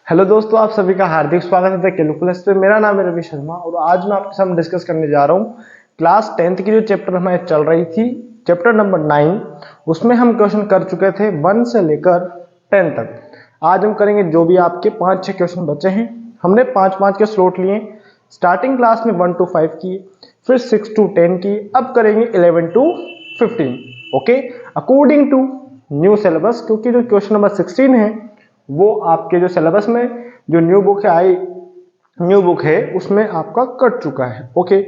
Hello दोस्तों, आप सभी का हार्दिक स्वागत है कैलकुलस पे। मेरा नाम है रवि शर्मा और आज मैं आपके साथ डिस्कस करने जा रहा हूँ क्लास 10th की जो चैप्टर हमारे चल रही थी, चैप्टर नंबर 9। उसमें हम क्वेश्चन कर चुके थे 1 से लेकर 10 तक। आज हम करेंगे जो भी आपके 5-6 क्वेश्चन बचे हैं। हमने 5-5 के स्लॉट लिए। स्टार्टिंग क्लास में 1 to 5 की, फिर 6 to 10 की, अब करेंगे 11 to 15। Okay, according to new syllabus, क्योंकि जो क्वेश्चन नंबर 16 है वो आपके जो सिलेबस में जो न्यू बुक है उसमें आपका कट चुका है। ओके,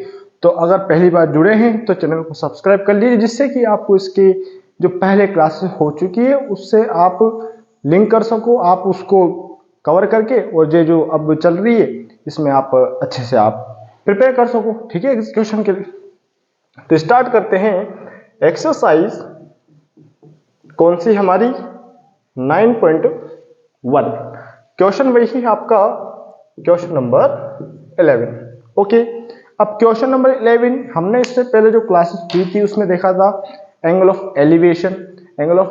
तो अगर पहली बार जुड़े हैं तो चैनल को सब्सक्राइब कर लीजिए, जिससे कि आपको इसकी जो पहले क्लासेस हो चुकी है उससे आप लिंक कर सको, आप उसको कवर करके, और जो अब चल रही है इसमें आप अच्छे से आप प्रिपेयर कर सको। ठीक है, इस क्वेश्चन के लिए तो स्टार्ट करते हैं। एक्सरसाइज कौन सी हमारी 9.1, क्वेश्चन वही है आपका क्वेश्चन नंबर 11। ओके, अब क्वेश्चन नंबर 11 हमने इससे पहले जो क्लासेस की थी उसमें देखा था angle of elevation, angle of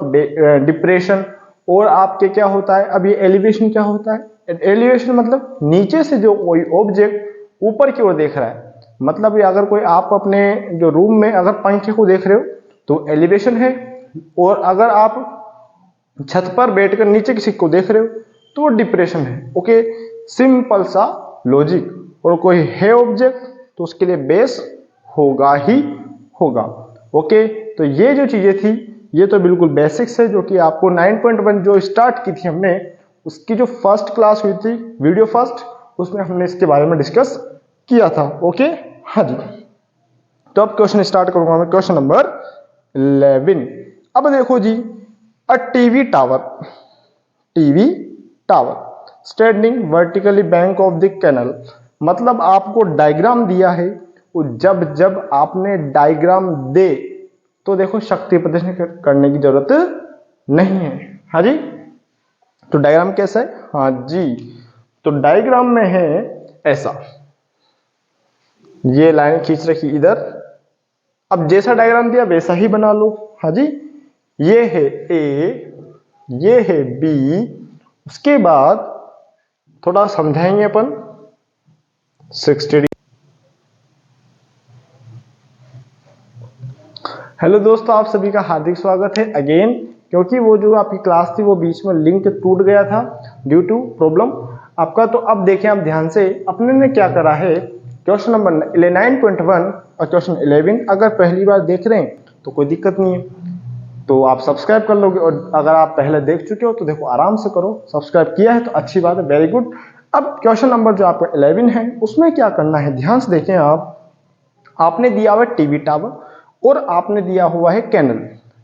depression, और आपके क्या होता है। अब ये एलिवेशन क्या होता है? एलिवेशन मतलब नीचे से जो कोई ऑब्जेक्ट ऊपर की ओर देख रहा है। मतलब ये अगर कोई आप अपने जो रूम में अगर पंखे को देख रहे हो तो एलिवेशन है, और अगर आप छत पर बैठकर नीचे किसी को देख रहे हो तो वो डिप्रेशन है। ओके, सिंपल सा लॉजिक। और कोई है ऑब्जेक्ट तो उसके लिए बेस होगा ही होगा। ओके, तो ये जो चीजें थी ये तो बिल्कुल बेसिक्स है, जो कि आपको 9.1 जो स्टार्ट की थी हमने, उसकी जो फर्स्ट क्लास हुई थी वीडियो फर्स्ट, उसमें हमने इसके बारे में डिस्कस किया था। ओके, हाँ जी। तो अब क्वेश्चन स्टार्ट करूंगा मैं, क्वेश्चन नंबर 11। अब देखो जी, a TV tower standing vertically bank of the canal. मतलब आपको डायग्राम दिया है, वो जब जब आपने डायग्राम दे तो देखो शक्ति प्रदर्शन करने की जरूरत नहीं है। हाँ जी, तो डायग्राम कैसा है? हाँ जी, तो डायग्राम में है ऐसा, ये लाइन खींच रखी इधर। अब जैसा डायग्राम दिया वैसा ही बना लो। हाँ जी, ये है ए, ये है बी, उसके बाद थोड़ा समझाएंगे अपन 60। हेलो दोस्तों, आप सभी का हार्दिक स्वागत है अगेन। क्योंकि वो जो आपकी क्लास थी वो बीच में लिंक टूट गया था ड्यू टू प्रॉब्लम आपका। तो अब देखें आप ध्यान से, अपने ने क्या करा है, क्वेश्चन नंबर 9.1 और क्वेश्चन 11 अगर पहली बार देख रहे हैं तो कोई दिक्कत नहीं है, तो आप सब्सक्राइब कर लोगे। और अगर आप पहले देख चुके हो तो देखो आराम से करो, सब्सक्राइब किया है तो अच्छी बात है, वेरी गुड। अब क्वेश्चन नंबर जो आपका 11 है उसमें क्या करना है, ध्यान से देखें आप। आपने दिया हुआ है टीवी टावर और आपने दिया हुआ है कैनल।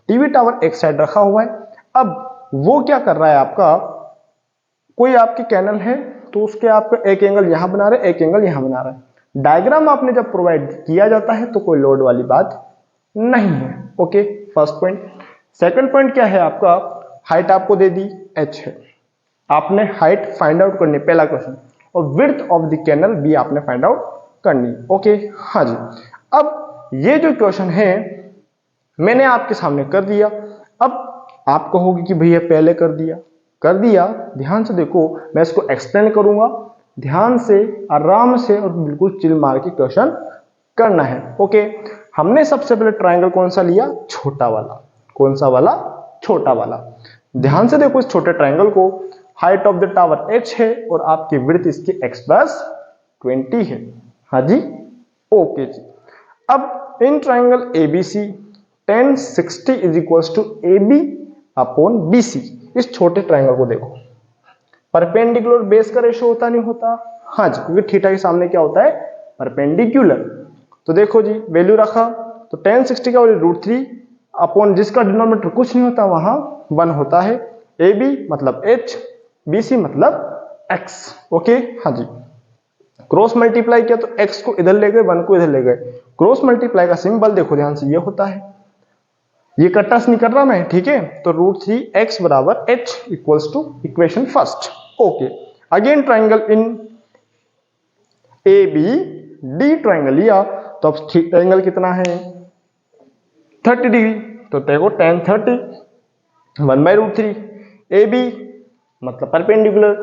टीवी टावर एक साइड रखा हुआ है। अब वो क्या कर रहा है आपका, कोई आपकी कैनल है तो उसके आपका एक एंगल यहां बना रहे, एक एंगल यहां बना रहा है। डायग्राम आपने जब प्रोवाइड किया जाता है तो कोई लोड वाली बात नहीं है। Okay, first point. Second point क्या है आपका, हाइट आपको दे दी h है, आपने हाइट फाइंड आउट करनी, पहला क्वेश्चन। और विड्थ ऑफ द कैनल भी आपने फाइंड आउट करनी। ओके, हाँ जी। अब ये जो क्वेश्चन है मैंने आपके सामने कर दिया। अब आप कहोगे कि भैया पहले कर दिया। ध्यान से देखो, मैं इसको एक्सप्लेन करूंगा, ध्यान से आराम से और बिल्कुल चिल मार के क्वेश्चन करना है। ओके, हमने सबसे पहले ट्रायंगल कौन सा लिया? छोटा वाला। कौन सा वाला? छोटा वाला। ध्यान से देखो इस छोटे ट्रायंगल को, height of the tower h है और आपकी विड्थ इसकी x+20 है। हाँ जी, ओके जी। अब in triangle ABC tan 60 is equals to AB upon BC। इस छोटे ट्रायंगल को देखो, परपेंडिकुलर बेस का रेशो होता नहीं होता? हाँ जी, क्योंकि थीटा के सामने क्या होता है? परपेंडिकुलर। तो देखो जी, वैल्यू रखा तो tan 60 का वैल्यू √3 अपॉन जिसका डिनोमिनेटर कुछ नहीं होता वहां 1 होता है। AB मतलब h, BC मतलब x। ओके, हाँ जी। क्रॉस मल्टीप्लाई किया तो x को इधर ले गए, 1 को इधर ले गए। क्रॉस मल्टीप्लाई का सिंबल देखो ध्यान से, ये होता है, ये कट्टास नहीं कर रहा मैं, ठीक है। तो √3x बराबर h equals to equation first. Okay, again triangle in ABD triangle लिया तो अब एंगल कितना है? 30 डिग्री। तो देखो tan 30 1/√3। AB मतलब परपेंडिकुलर,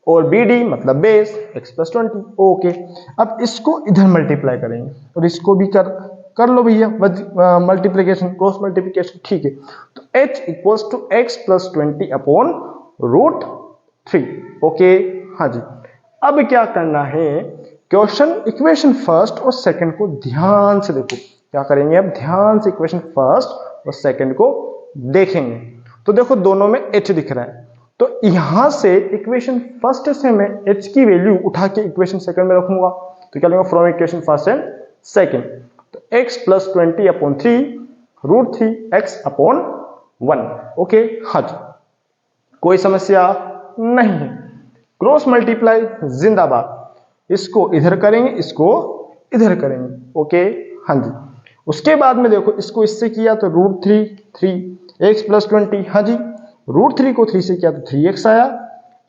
और BD मतलब बेस x+20। ओके, अब इसको इधर मल्टीप्लाई करेंगे और इसको भी कर लो भैया मल्टीप्लीकेशन, क्रॉस मल्टीप्लीकेशन, ठीक है। तो h equals to x+20 upon √3। Okay, हाँ जी। अब क्या करना है, क्वेश्चन इक्वेशन फर्स्ट और सेकंड को ध्यान से देखो। क्या करेंगे, अब ध्यान से इक्वेशन फर्स्ट और सेकंड को देखेंगे। तो देखो दोनों में h दिख रहा है, तो यहां से इक्वेशन फर्स्ट से मैं h की वैल्यू उठा के इक्वेशन सेकंड में रखूंगा। तो क्या लूंगा, from equation first and second. तो x+20 upon 3 √3x upon 1। Okay, हाँ जी, कोई समस्या नहीं है। क्रॉस मल्टीप्लाई जिंदाबाद, इसको इधर करेंगे, इसको इधर करेंगे। ओके, हाँ जी। उसके बाद में देखो इसको इससे किया तो √3 x+20, हाँ जी। √3 को 3 से किया तो 3x आया,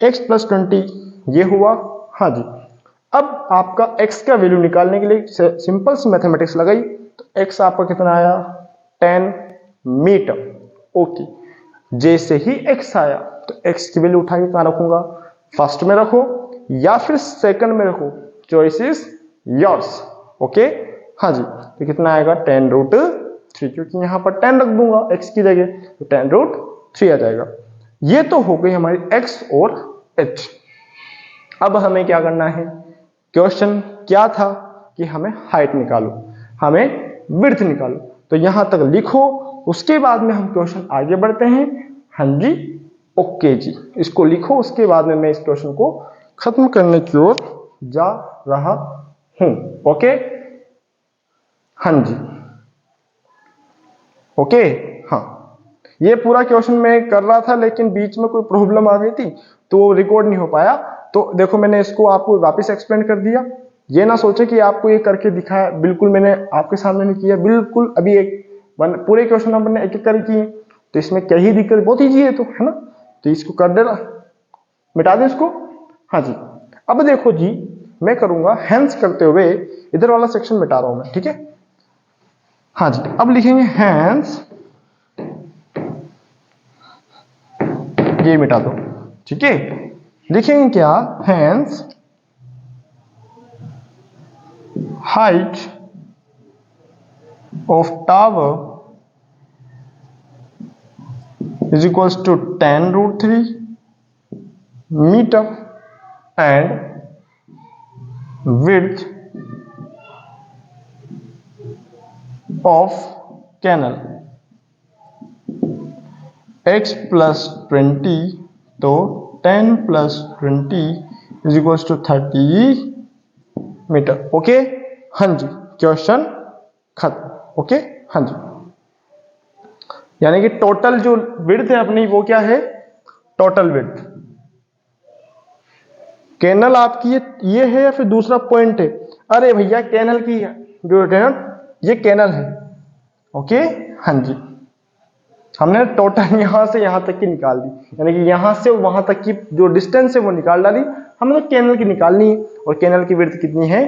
x+20 ये हुआ, हाँ जी। अब आपका x का वैल्यू निकालने के लिए सिंपल सी मैथमेटिक्स लगाई, तो x आपका कितना आया, 10 मीटर। ओके, जैसे ही x आया तो x की वैल्यू उठा के कहां रखूंगा, फर्स्ट में रखो या फिर सेकंड में रखो, चॉइस इज योर्स। ओके, हाँ जी। तो कितना आएगा, 10√3, क्योंकि यहां पर 10 रख दूंगा x की जगह, तो 10√3 आ जाएगा। ये तो हो गई हमारी x और h। अब हमें क्या करना है, क्वेश्चन क्या था कि हमें हाइट निकालो, हमें विड्थ निकालो। तो यहां तक लिखो, उसके बाद में हम क्वेश्चन आगे बढ़ते हैं। हाँ जी, ओके जी, इसको लिखो, उसके बाद में मैं इस क्वेश्चन को खत्म करने की ओर जा रहा हूं। ओके, हाँ जी, ओके, हाँ। ये पूरा क्वेश्चन मैं कर रहा था, लेकिन बीच में कोई प्रॉब्लम आ गई थी तो वो रिकॉर्ड नहीं हो पाया। तो देखो मैंने इसको आपको वापस एक्सप्लेन कर दिया। ये ना सोचे कि आपको ये करके दिखाया, बिल्कुल मैंने आपके सामने नहीं किया, बिल्कुल अभी पूरे क्वेश्चन नंबर ने एक एक कर किए। तो इसमें क्या ही दिक्कत, बहुत ईजी है, तो है ना। तो इसको कर देना, मिटा दे इसको। हाँ जी, अब देखो जी, मैं करूंगा हैंस करते हुए, इधर वाला सेक्शन मिटा रहा हूं मैं, ठीक है। हाँ जी, अब लिखेंगे हैंस, ये मिटा दो, ठीक है। लिखेंगे क्या, hence height of tower is equals to 10√3 meter and width of canal x+20, तो 10+20 is equals to 30 metre. Okay, हाँ जी, क्वेश्चन खत्म। ओके, हाँ जी, यानी कि टोटल जो विड्थ है अपनी, वो क्या है, टोटल विड्थ। कैनल आपकी ये है या फिर दूसरा पॉइंट है, अरे भैया कैनल की जो है ये कैनल है। ओके, हाँ जी, हमने टोटल यहां से यहां तक की निकाल दी, यानी कि यहां से वहां तक की जो डिस्टेंस है वो निकाल डाली। हमें तो कैनल की निकालनी है, और कैनल की विड्थ कितनी है,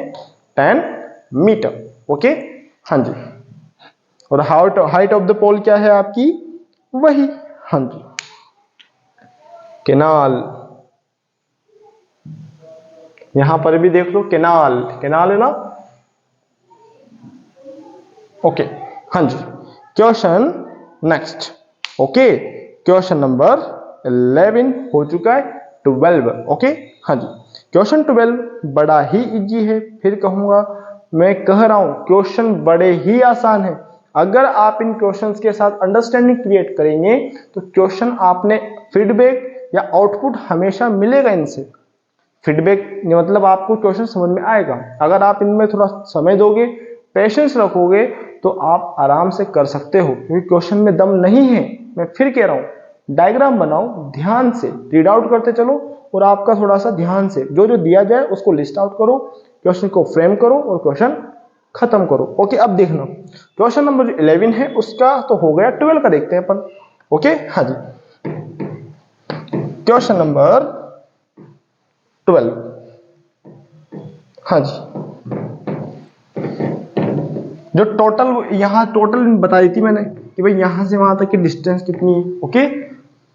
10 मीटर। ओके, हाँ जी, और हाइट ऑफ द पोल क्या है आपकी, वही, हाँ जी, कैनाल। यहां पर भी देख लो, कैनाल, कैनाल है ना। ओके, हाँ जी, question next. Okay, question number 11 हो चुका है, 12। ओके, हाँ जी, क्वेश्चन 12 बड़ा ही इजी है, फिर कहूंगा, मैं कह रहा हूं क्वेश्चन बड़े ही आसान है। अगर आप इन क्वेश्चंस के साथ अंडरस्टैंडिंग क्रिएट करेंगे तो क्वेश्चन आपने फीडबैक या आउटपुट हमेशा मिलेगा इनसे। फीडबैक मतलब आपको क्वेश्चन समझ में आएगा। अगर आप इनमें थोड़ा समय दोगे, पेशेंस रखोगे, तो आप आराम से कर सकते हो, क्योंकि क्वेश्चन में दम नहीं है। मैं फिर कह रहा हूं, डायग्राम बनाओ, ध्यान से रीड आउट करते चलो, और आपका थोड़ा सा ध्यान से जो जो दिया जाए उसको लिस्ट आउट करो, क्वेश्चन को फ्रेम करो और क्वेश्चन खत्म करो। ओके, अब देखना क्वेश्चन नंबर 11 है उसका तो हो गया, 12 का देखते हैं अपन। ओके, हाँ जी, क्वेश्चन नंबर 12, हाँ जी, जो टोटल यहां टोटल बताई थी मैंने कि भाई यहां से वहां तक की डिस्टेंस कितनी है। ओके,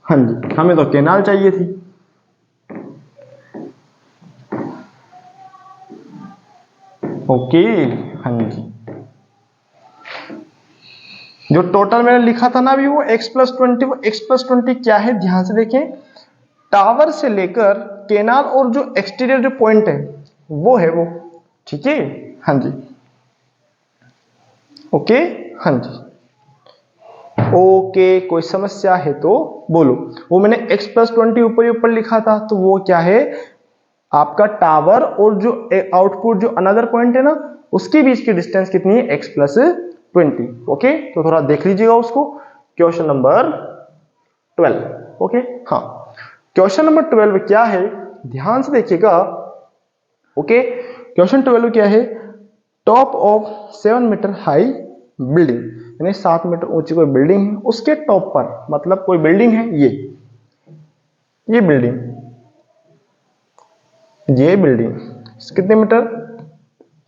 हाँ जी, हमें तो कैनाल चाहिए थी। ओके, हाँ जी। जो टोटल मैंने लिखा था ना अभी वो x+20, वो x+20 क्या है ध्यान से देखें, टावर से लेकर केनाल और जो एक्सटीरियर जो पॉइंट है वो है वो, ठीक है, हाँ जी, ओके, हाँ जी, ओके। कोई समस्या है तो बोलो। वो मैंने x+20 ऊपर ही ऊपर लिखा था, तो वो क्या है आपका टावर और जो आउटपुट जो अनदर पॉइंट है ना उसके बीच की डिस्टेंस कितनी है x+20, ओके। तो थोड़ा देख लीजिएगा उसको, क्वेश्चन नंबर 12, ओके, हाँ। क्वेश्चन नंबर 12 क्या है ध्यान से देखिएगा, ओके। क्वेश्चन 12 क्या है, top of 7 metre high building, यानी 7 मीटर ऊंची कोई बिल्डिंग है, उसके टॉप पर, मतलब कोई बिल्डिंग है, ये बिल्डिंग, ये बिल्डिंग कितने मीटर,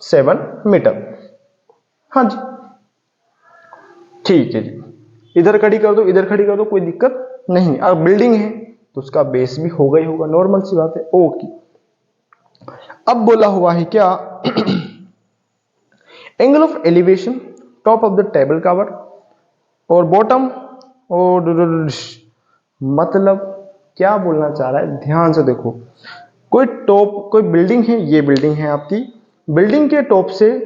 7 मीटर, हाँ जी, ठीक है जी। इधर खड़ी कर दो, इधर खड़ी कर दो, कोई दिक्कत नहीं। अगर बिल्डिंग है तो उसका बेस भी होगा ही होगा, नॉर्मल सी बात है, ओके। अब बोला हुआ है क्या, angle of elevation top of the table cover और बॉटम, और मतलब क्या बोलना चाह रहा है ध्यान से देखो, कोई टॉप, कोई बिल्डिंग है, ये बिल्डिंग है आपकी, बिल्डिंग के टॉप से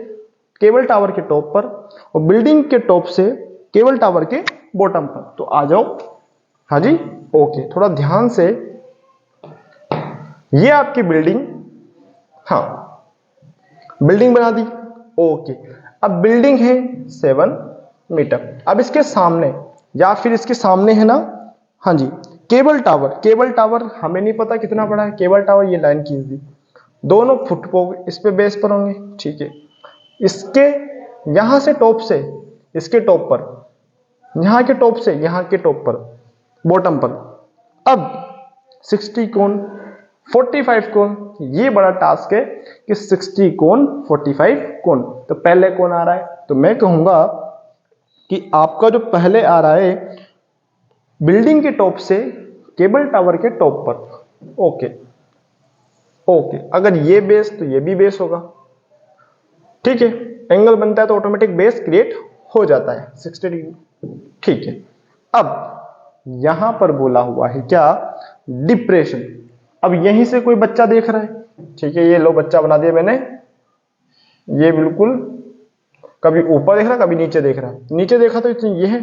केबल टावर के टॉप पर, और बिल्डिंग के टॉप से केबल टावर के बॉटम पर, तो आ जाओ, हाँ जी, ओके। थोड़ा ध्यान से, ये आपकी बिल्डिंग, हाँ, बिल्डिंग बना दी, ओके। अब बिल्डिंग है 7 मीटर, अब इसके सामने या फिर इसके सामने है ना, हाँ जी, केबल टावर, केबल टावर हमें नहीं पता कितना बड़ा है केबल टावर, ये लाइन खींच दी, दोनों फुट इस पे बेस पर होंगे, ठीक है। इसके यहां से टॉप से इसके टॉप पर, यहां के टॉप से यहां के टॉप पर, बॉटम पर, अब 60 कोण 45 कोण, ये बड़ा टास्क है कि 60 कोण 45 कोण, तो पहले कौन आ रहा है, तो मैं कहूंगा कि आपका जो पहले आ रहा है बिल्डिंग के टॉप से केबल टावर के टॉप पर, ओके, ओके। अगर ये बेस तो ये भी बेस होगा, ठीक है, एंगल बनता है तो ऑटोमेटिक बेस क्रिएट हो जाता है 60 डिग्री, ठीक है। अब यहां पर बोला हुआ है क्या, डिप्रेशन, अब यहीं से कोई बच्चा देख रहा है, ठीक है, ये लो बच्चा बना दिया मैंने, ये बिल्कुल कभी ऊपर देख रहा कभी नीचे देख रहा है, नीचे देखा तो ये है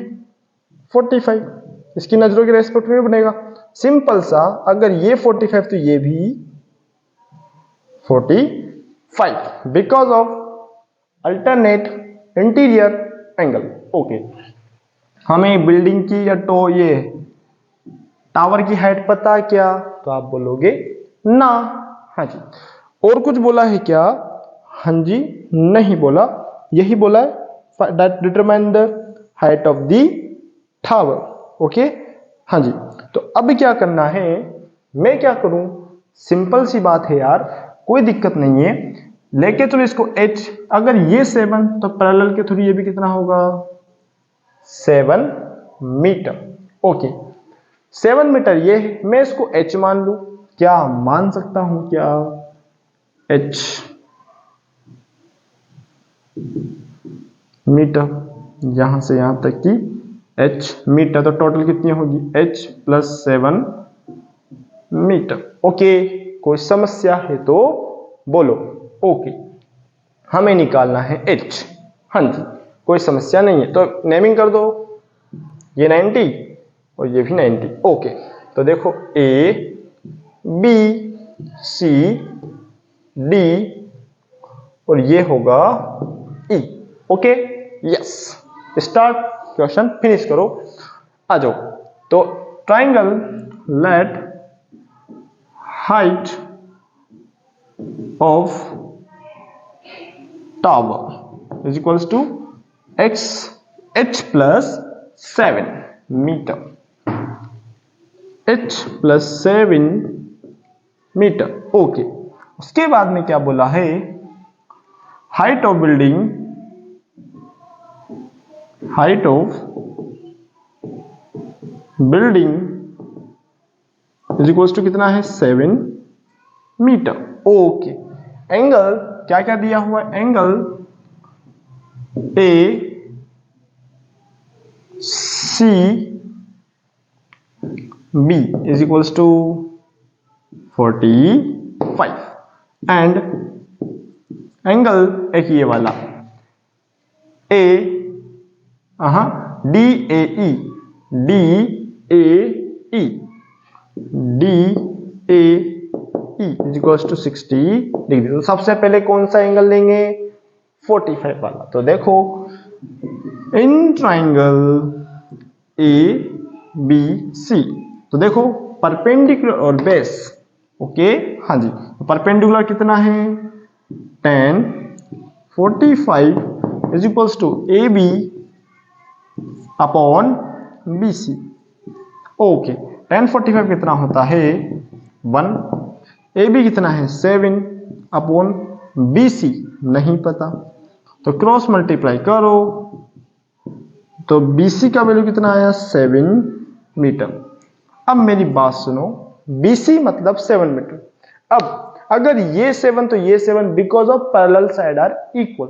45, इसकी नजरों के रेस्पेक्ट में बनेगा, सिंपल सा, अगर ये 45 तो ये भी 45, because of alternate interior angle, okay. हमें बिल्डिंग की या तो ये टावर की हाइट पता है क्या, तो आप बोलोगे ना, हाँ जी। और कुछ बोला है क्या, हाँ जी, नहीं बोला, यही बोला है that determine the height of the tower, okay, हाँ जी। तो अब क्या करना है, मैं क्या करूं, सिंपल सी बात है यार, कोई दिक्कत नहीं है, लेके चलो इसको h, अगर ये 7 तो पैरेलल के थ्रू ये भी कितना होगा 7 मीटर, ओके। 7 मीटर ये है, मैं इसको h मान लू, क्या मान सकता हूं क्या, h मीटर, यहां से यहां तक की h मीटर, तो टोटल कितनी होगी h+7 मीटर, ओके। कोई समस्या है तो बोलो, ओके। हमें निकालना है h, हाँ जी, कोई समस्या नहीं है, तो नेमिंग कर दो, ये 90 और ये भी 90, ओके। तो देखो A B C D और ये होगा E, okay, yes. Start, question finish करो, आ जाओ। तो triangle let height of tower is equals to h+7 metre, h+7 metre, okay. उसके बाद में क्या बोला है, height of building, height of building is equals to कितना है 7 मीटर, ओके। एंगल क्या क्या दिया हुआ है, angle A C B is equals to 45 and angle एक ये वाला A D A E D A E D A E is equals to 60 degree. तो सबसे पहले कौन सा एंगल लेंगे, 45 वाला। तो देखो इन ट्राइंगल ए बी सी, तो देखो परपेंडिकुलर और बेस, ओके हाँ जी। तो परपेंडिकुलर कितना है, 10 45 is equals to A B upon B C. Okay 10 45 कितना होता है 1, ए बी कितना है 7 अपॉन बी सी नहीं पता, तो क्रॉस मल्टीप्लाई करो तो बी सी का वैल्यू कितना आया 7 मीटर। अब मेरी बात सुनो, बी सी मतलब 7 मीटर। अब अगर ये 7 तो ये 7 because of parallel side are equal,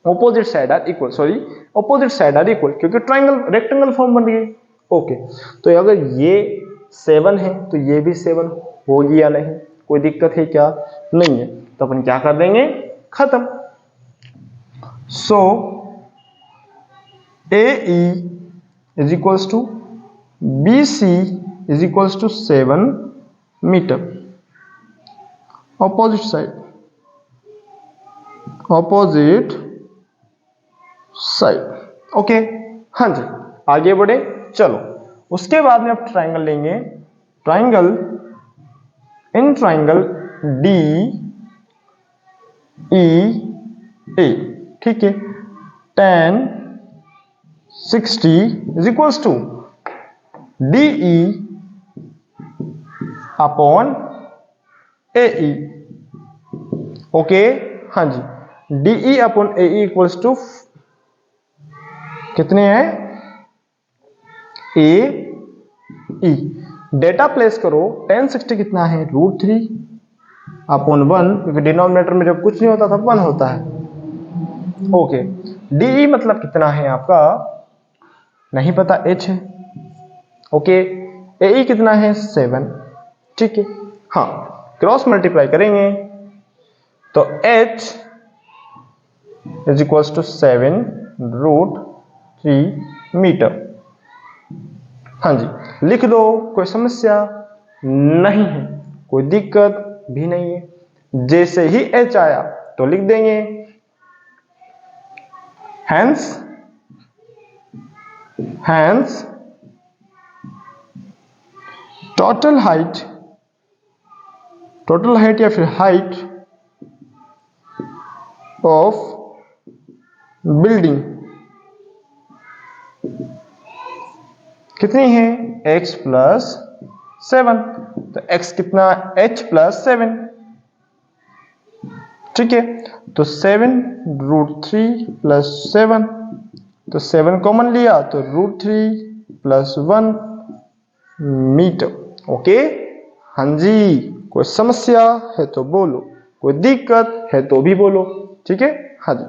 opposite side are equal, sorry opposite side are equal, क्योंकि ट्राइंगल रेक्टेंगल फॉर्म बन गई। ओके तो अगर ये 7 है तो ये भी 7 होगी या नहीं, कोई दिक्कत है क्या, नहीं है। तो अपन क्या कर देंगे, खत्म। So A E is equals to B C is equals to 7 metre, opposite side, opposite side. Okay हाँ जी, आगे बढ़े चलो। उसके बाद में अब ट्राइंगल लेंगे, triangle in triangle D E A, ठीक है, 10 60 is equals to D E upon A E. Okay हाँ जी, D E upon A E equals to कितने हैं, ए ई। डेटा प्लेस करो, 10 60 कितना है √3 अपॉन 1, क्योंकि डिनोमिनेटर में जब कुछ नहीं होता था 1 होता है। ओके डी मतलब कितना है आपका नहीं पता, h है। ओके ए कितना है 7, ठीक है हाँ, क्रॉस मल्टीप्लाई करेंगे तो h is equals to 7 √3 metre. हाँ जी लिख दो, कोई समस्या नहीं है, कोई दिक्कत भी नहीं है। जैसे ही h आया तो लिख देंगे hence टोटल हाइट या फिर हाइट ऑफ बिल्डिंग कितनी है, x प्लस 7, तो x कितना h प्लस 7, ठीक है। तो 7 √3 प्लस 7, तो 7 कॉमन लिया तो √3 प्लस 1 मीटर। ओके हाँ जी, कोई समस्या है तो बोलो, कोई दिक्कत है तो भी बोलो, ठीक है हाँ जी।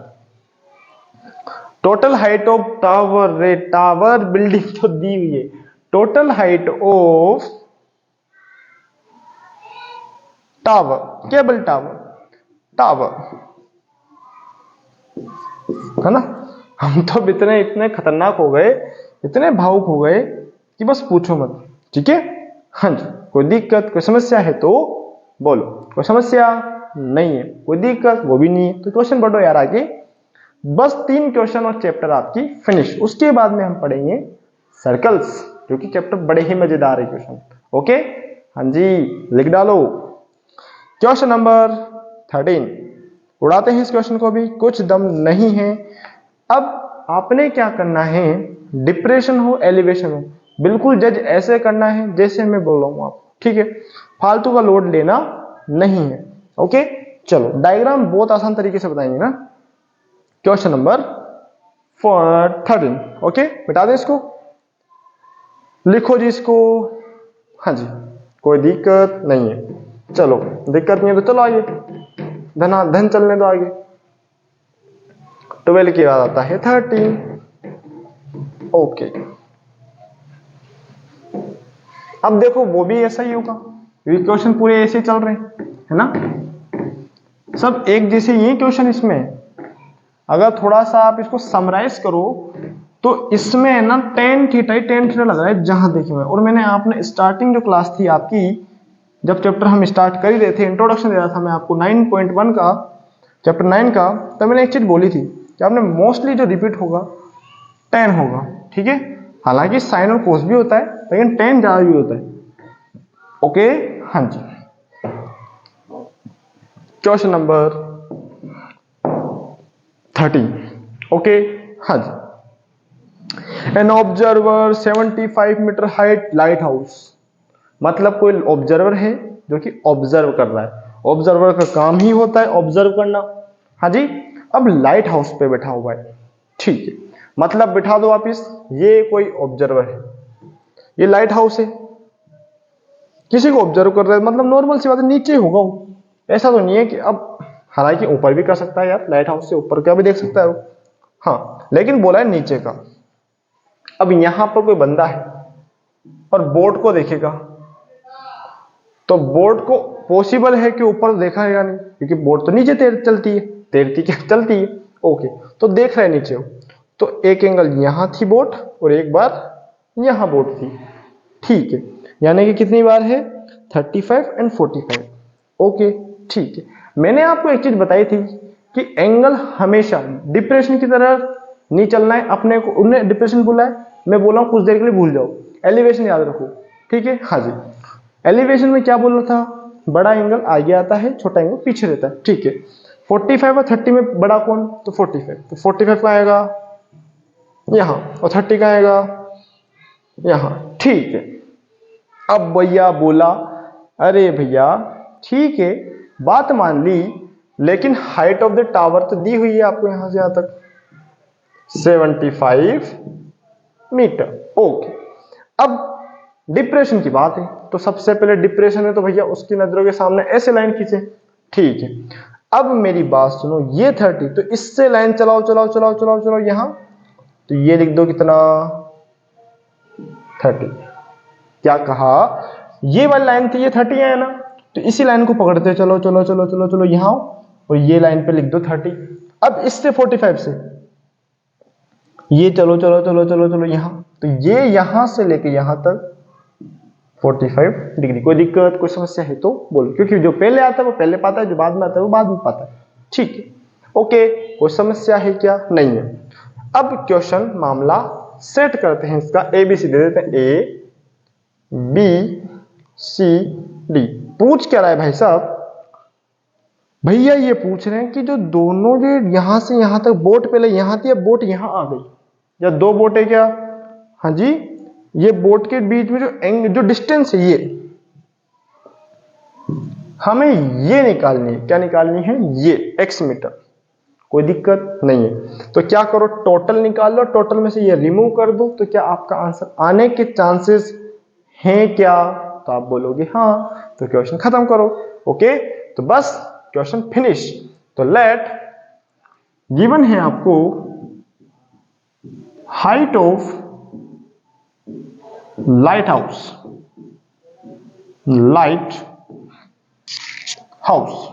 टोटल हाइट ऑफ टावर, रे टावर बिल्डिंग तो दी हुई है, total height of tower, cable tower है ना। हम तो इतने खतरनाक हो गए, इतने भावुक हो गए कि बस पूछो मत, ठीक है हाँ जी। कोई दिक्कत कोई समस्या है तो बोलो, कोई समस्या नहीं है, कोई दिक्कत वो भी नहीं है। तो क्वेश्चन पढ़ो यार आगे, बस 3 क्वेश्चन और चैप्टर आपकी फिनिश। उसके बाद में हम पढ़ेंगे सर्कल्स, जो कि चैप्टर बड़े ही मजेदार है क्वेश्चन। ओके हाँ जी लिख डालो। क्वेश्चन नंबर 13, उड़ाते हैं इस क्वेश्चन को भी, कुछ दम नहीं है। अब आपने क्या करना है, डिप्रेशन हो एलिवेशन हो, बिल्कुल जज ऐसे करना है जैसे मैं बोल रहा हूं आप, ठीक है, फालतू का लोड लेना नहीं है। ओके चलो, डायग्राम बहुत आसान तरीके से बताएंगे ना। क्वेश्चन नंबर 13, ओके बिठा दें इसको, लिखो जी इसको। हाँ जी कोई दिक्कत नहीं है, चलो दिक्कत नहीं है तो चलो आगे। धन चलने दो आगे। 12 के बाद आता है 13। ओके, अब देखो वो भी ऐसा ही होगा, क्वेश्चन पूरे ऐसे चल रहे हैं, है ना, सब एक जैसे ही क्वेश्चन इसमें। अगर थोड़ा सा आप इसको समराइज करो तो इसमें है ना tan थीटा लग रहा है जहां देखे हुए। और मैंने आपने स्टार्टिंग जो क्लास थी आपकी, जब चैप्टर हम स्टार्ट कर ही रहे थे, इंट्रोडक्शन दे रहा था मैं आपको 9.1 का, चैप्टर 9 का, तब मैंने एक चीज बोली थी कि आपने मोस्टली जो रिपीट होगा tan होगा, ठीक है। हालांकि साइन और कोस भी होता है लेकिन tan ज्यादा भी होता है। ओके, हाँ जी। Question number 13। ओके, हाँ जी। An observer 75 metre height lighthouse, मतलब कोई ऑब्जर्वर है जो कि ऑब्जर्व कर रहा है। ऑब्जर्वर का काम ही होता है ऑब्जर्व करना, हाँ जी। अब लाइट हाउस पे बैठा हुआ है, ठीक है, मतलब बिठा दो वापिस, ये कोई ऑब्जर्वर है, ये लाइट हाउस है, किसी को ऑब्जर्व कर रहा है, मतलब नॉर्मल सी बात है, नीचे होगा वो, ऐसा तो नहीं है कि अब, हालांकि ऊपर भी कर सकता है यार, लाइट हाउस से ऊपर का भी देख सकता है वो, हाँ, लेकिन बोला है नीचे का। अब यहां पर कोई बंदा है और बोर्ड को देखेगा, तो बोर्ड को पॉसिबल है कि ऊपर देखा है या नहीं, क्योंकि बोर्ड तो नीचे चलती है, तैरती क्या चलती है। ओके, तो देख रहा है नीचे, तो एक एंगल यहां थी बोट और एक बार यहां बोट थी, ठीक है, यानी कि कितनी बार है 35 एंड 45। ओके, ठीक है। मैंने आपको एक चीज बताई थी कि एंगल हमेशा डिप्रेशन की तरह नहीं चलना है अपने को, उन्होंने डिप्रेशन बोला है, मैं बोला हूं कुछ देर के लिए भूल जाओ, एलिवेशन याद रखो, ठीक है, हाँ जी। एलिवेशन में क्या बोलना था, बड़ा एंगल आगे आता है, छोटा एंगल पीछे रहता है, ठीक है। 45 और 30 में बड़ा कौन, तो 45, तो 45 का आएगा यहां और 30 का आएगा यहां, ठीक है। अब भैया बोला, अरे भैया ठीक है बात मान ली, लेकिन हाइट ऑफ द टावर तो दी हुई है आपको यहां से यहां तक 75 मीटर। ओके, अब डिप्रेशन की बात है, तो सबसे पहले डिप्रेशन है तो भैया उसकी नजरों के सामने ऐसे लाइन खींचे, ठीक है। अब मेरी बात सुनो, ये 30, तो इससे लाइन चलाओ चलाओ चलाओ चलाओ चलाओ यहां, तो ये लिख दो कितना 30। क्या कहा, ये वाली लाइन थी, ये 30 है ना, तो इसी लाइन को पकड़ते चलो चलो चलो चलो चलो यहां, और ये लाइन पे लिख दो 30। अब इससे 45 से ये चलो चलो चलो चलो चलो यहां, तो ये यहां से लेके यहां तक 45 डिग्री। कोई दिक्कत कोई समस्या है तो बोलो, क्योंकि जो पहले आता है वो पहले पाता है, जो बाद में आता है वो बाद में पाता है, ठीक है। ओके, कोई समस्या है क्या, नहीं है। अब क्वेश्चन मामला सेट करते हैं, इसका ABC दे देते हैं, ABCD। पूछ क्या रहा है भाई साहब, भैया ये पूछ रहे हैं कि जो दोनों जो यहां से यहां तक बोट पहले यहां थी, अब बोट यहां आ गई, या दो बोट है क्या, हाँ जी, ये बोट के बीच में जो डिस्टेंस है, ये हमें ये निकालनी है, क्या निकालनी है, ये x मीटर। कोई दिक्कत नहीं है, तो क्या करो, टोटल निकाल लो, टोटल में से ये रिमूव कर दो, तो क्या आपका आंसर आने के चांसेस हैं क्या, तो आप बोलोगे हाँ, तो क्वेश्चन खत्म करो। ओके, तो बस क्वेश्चन फिनिश। तो लेट गिवन है आपको height of light house, light house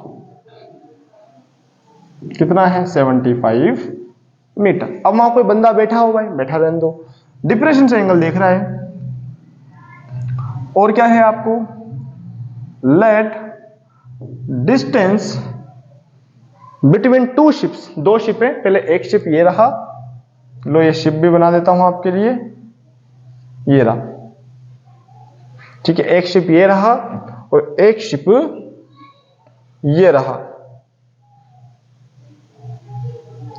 कितना है 75 मीटर। अब वहां कोई बंदा बैठा हुआ है, बैठा रहने दो, डिप्रेशन से एंगल देख रहा है, और क्या है आपको, let distance between two ships, दो शिप है, पहले एक शिप ये रहा, लो ये शिप भी बना देता हूं आपके लिए, ये रहा, ठीक है, एक शिप ये रहा और एक शिप ये रहा,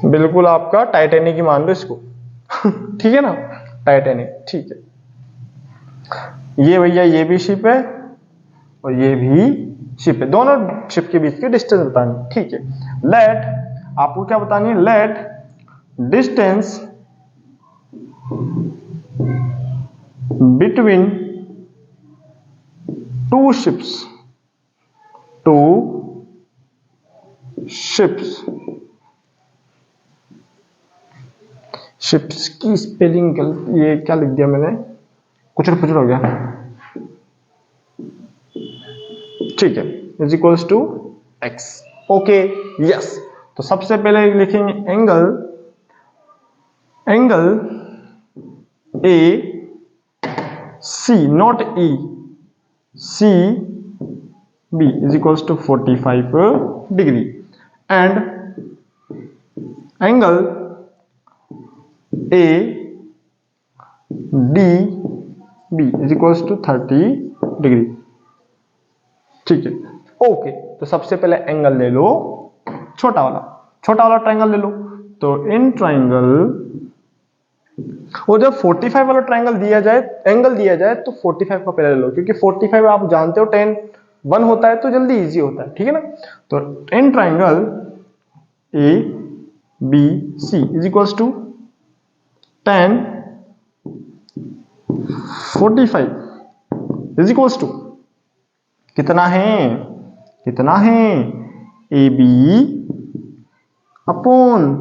बिल्कुल आपका टाइटैनिक ही मान लो इसको ठीक है ना, टाइटैनिक, ठीक है। ये भैया ये भी शिप है और ये भी शिप है, दोनों शिप के बीच की डिस्टेंस बतानी, ठीक है। लेट आपको क्या बतानी है, let distance between two ships, two ships, ships की स्पेलिंग गलत, ये क्या लिख दिया मैंने, कुचड़ पुचड़ हो गया, ठीक है, is equals to x. Okay yes, तो सबसे पहले लिखेंगे angle, angle A C, not E, C B is equals to 45 degree and angle A D B is equals to 30 degree, ठीक है। ओके, तो सबसे पहले एंगल ले लो छोटा वाला ट्रायंगल ले लो। तो इन ट्रायंगल, वो जब 45 वाला ट्रायंगल दिया जाए, एंगल दिया जाए, तो 45 का पहले ले लो, क्योंकि 45 आप जानते हो 10 1 होता है तो जल्दी इजी होता है, ठीक है ना। तो in triangle A B C is equals to 10 45 is equals to कितना है A B upon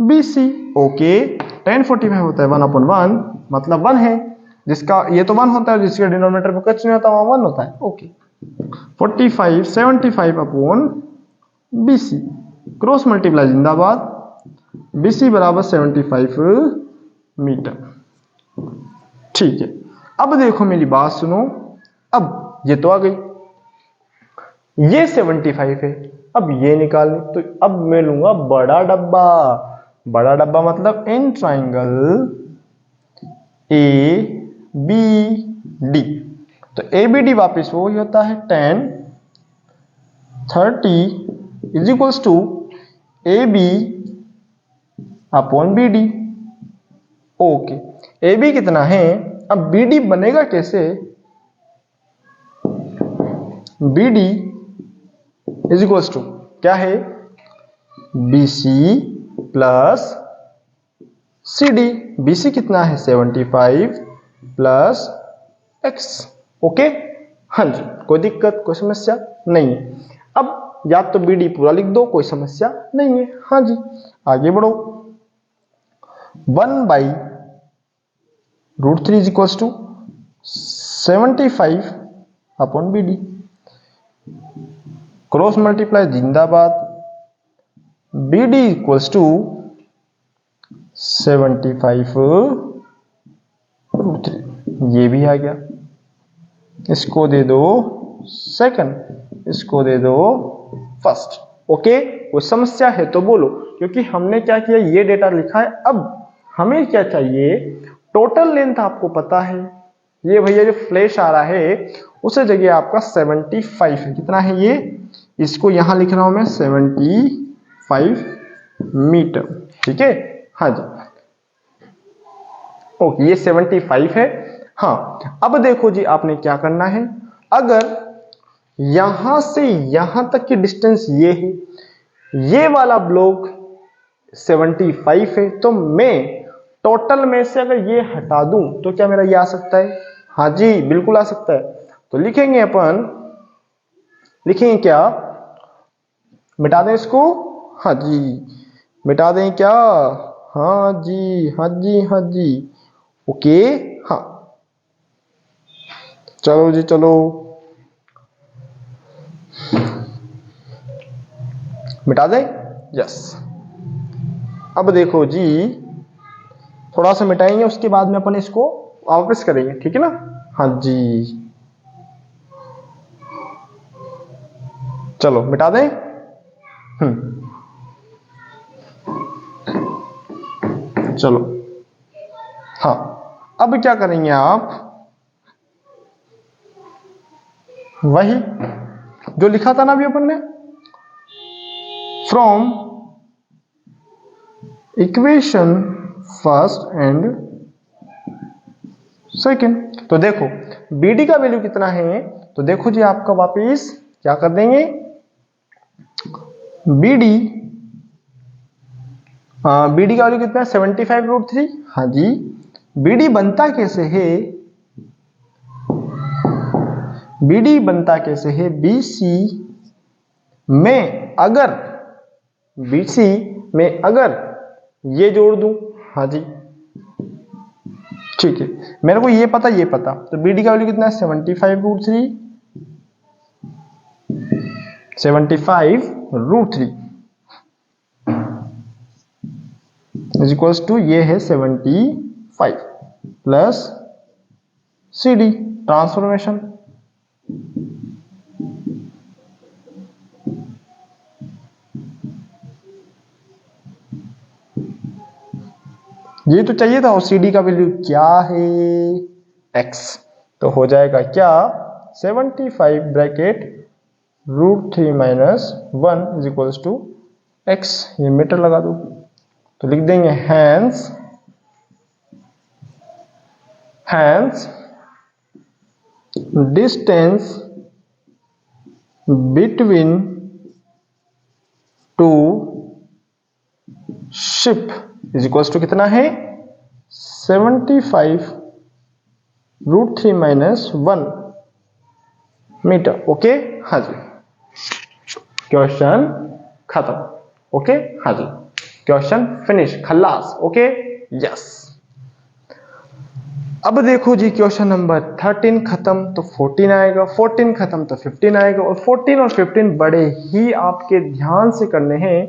B C. Okay, 10 45 होता है 1/1, मतलब 1 है, जिसका ये तो 1 होता है, जिसके डिनोमिनेटर में कुछ नहीं होता, वहां 1 होता है। Okay, 45 75 upon B C, cross multiply जिंदाबाद, बी सी बराबर 75 मीटर, ठीक है। अब देखो मेरी बात सुनो, अब ये तो आ गई, ये 75 है, अब ये निकालनी, तो अब मैं लूंगा बड़ा डब्बा, बड़ा डब्बा मतलब in triangle A B D, तो ए बी डी वापिस वो ही होता है 10 30 is equals to A B upon B D. Okay, A B कितना है, अब बी डी बनेगा कैसे, B D is equals to क्या है, B C plus C D. B C कितना है 75 प्लस एक्स। ओके, हाँ जी, कोई दिक्कत, कोई समस्या नहीं है। अब या तो बी डी पूरा लिख दो, कोई समस्या नहीं है। हाँ जी, आगे बढ़ो, 1/√3 is equals to 75 upon B D, cross multiply जिंदाबाद, बी डी इक्वल्स टू 75√3, ये भी आ गया, इसको दे दो सेकंड, इसको दे दो फर्स्ट। ओके, कोई समस्या है तो बोलो, क्योंकि हमने क्या किया, ये डेटा लिखा है। अब हमें क्या चाहिए, टोटल लेंथ आपको पता है, ये भैया जो फ्लैश आ रहा है उस जगह आपका 75 है, कितना है ये, इसको यहां लिख रहा हूं मैं 75 मीटर, ठीक है। हाँ जी, ओके, ये 75 है। हाँ, अब देखो जी, आपने क्या करना है, अगर यहां से यहां तक की डिस्टेंस ये है, ये वाला ब्लॉक 75 है, तो मैं टोटल में से अगर ये हटा दूं तो क्या मेरा ये आ सकता है, हाँ जी बिल्कुल आ सकता है। तो लिखेंगे अपन, लिखेंगे क्या, मिटा दें इसको, हाँ जी मिटा दें क्या, हाँ जी हाँ जी हाँ जी, ओके, हाँ चलो जी चलो, मिटा दें, यस। अब देखो जी, थोड़ा सा मिटाएंगे, उसके बाद में अपन इसको वापस करेंगे, ठीक है ना। हाँ जी, चलो मिटा दें, चलो, हाँ, अब क्या करेंगे आप, वही जो लिखा था ना अभी अपन ने, from equation first and second. तो देखो BD का वैल्यू कितना है, तो देखो जी, आपका वापिस क्या कर देंगे, BD का वैल्यू कितना है 75√3। हाँ जी, BD बनता कैसे है, BD बनता कैसे है, BC मैं अगर BC में अगर ये जोड़ दूं, हाँ जी ठीक है, मेरे को ये पता तो BD का वैल्यू कितना है 75√3 75√3 इज इक्वल्स टू ये है 75 प्लस CD ट्रांसफॉर्मेशन। ये तो चाहिए था, और CD का वैल्यू क्या है x, तो हो जाएगा क्या 75 bracket √3 minus 1 is equals to x। ये मीटर लगा दो तो लिख देंगे hence distance between two ship is equals to कितना है 75√3 माइनस 1 मीटर। ओके हाँ जी, क्वेश्चन खत्म। ओके हाँ जी, क्वेश्चन फिनिश, खल्लास। Okay yes. अब देखो जी, क्वेश्चन नंबर 13 खत्म तो 14 आएगा, 14 खत्म तो 15 आएगा, और 14 और 15 बड़े ही आपके ध्यान से करने हैं,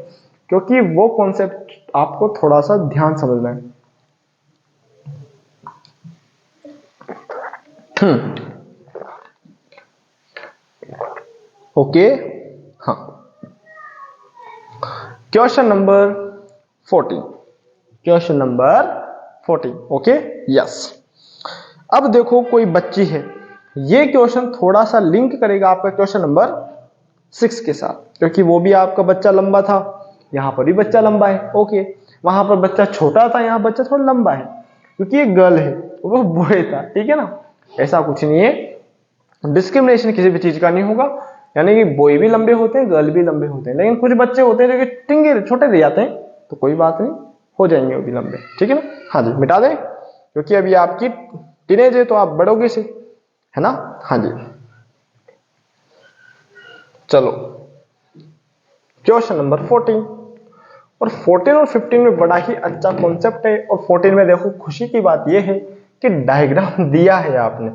क्योंकि वो कॉन्सेप्ट आपको थोड़ा सा ध्यान समझना है। ओके हाँ, question number 14, question number 14। Okay yes. अब देखो कोई बच्ची है, ये क्वेश्चन थोड़ा सा लिंक करेगा आपका क्वेश्चन नंबर 6 के साथ, क्योंकि वो भी आपका बच्चा लंबा था, यहां पर भी बच्चा लंबा है। ओके, वहां पर बच्चा छोटा था, यहां बच्चा थोड़ा लंबा है, क्योंकि ये गर्ल है वो बॉय था। ठीक है ना, ऐसा कुछ नहीं है, डिस्क्रिमिनेशन किसी भी चीज का नहीं होगा, यानी कि बॉय भी लंबे होते हैं, गर्ल भी लंबे होते हैं, लेकिन कुछ बच्चे होते हैं जो कि टिंगे छोटे रह जाते हैं, तो कोई बात नहीं, हो जाएंगे वो भी लंबे। ठीक है ना, हाँ जी मिटा दें, क्योंकि अभी आपकी टीनेज है तो आप बढ़ोगे से, है ना। हाँ जी चलो, क्वेश्चन नंबर 14, और 14 और 15 में बड़ा ही अच्छा कॉन्सेप्ट है। और 14 में देखो खुशी की बात यह है कि डायग्राम दिया है आपने,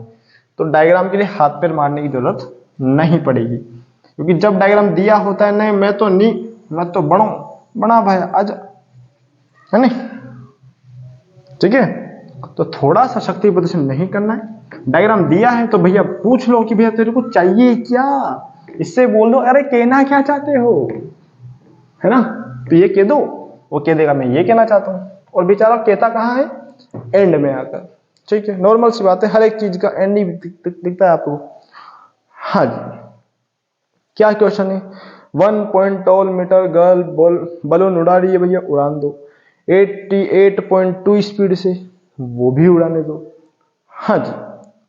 तो डायग्राम के लिए हाथ पैर मारने की जरूरत नहीं पड़ेगी, क्योंकि जब डायग्राम दिया होता है, नहीं मैं तो नहीं, मैं तो बड़ा भाई आज, है नहीं, ठीक है। तो थोड़ा सा शक्ति प्रदर्शन नहीं करना है, डायग्राम दिया है तो भैया पूछ लो कि भैया तेरे को चाहिए क्या, इससे बोल दो अरे कहना क्या चाहते हो, है ना, तो ये कह दो, वो कह देगा मैं ये कहना चाहता हूं, और बेचारा कहता कहां है, एंड में आकर। ठीक है, नॉर्मल सी बात है, हर एक चीज का एंड ही दिखता है आपको। हाँ जी, क्या क्वेश्चन है, 1 point tall metre girl balloon उड़ा रही है, भैया उड़ान दो, 88.2 स्पीड से, वो भी उड़ाने दो। हाँ जी,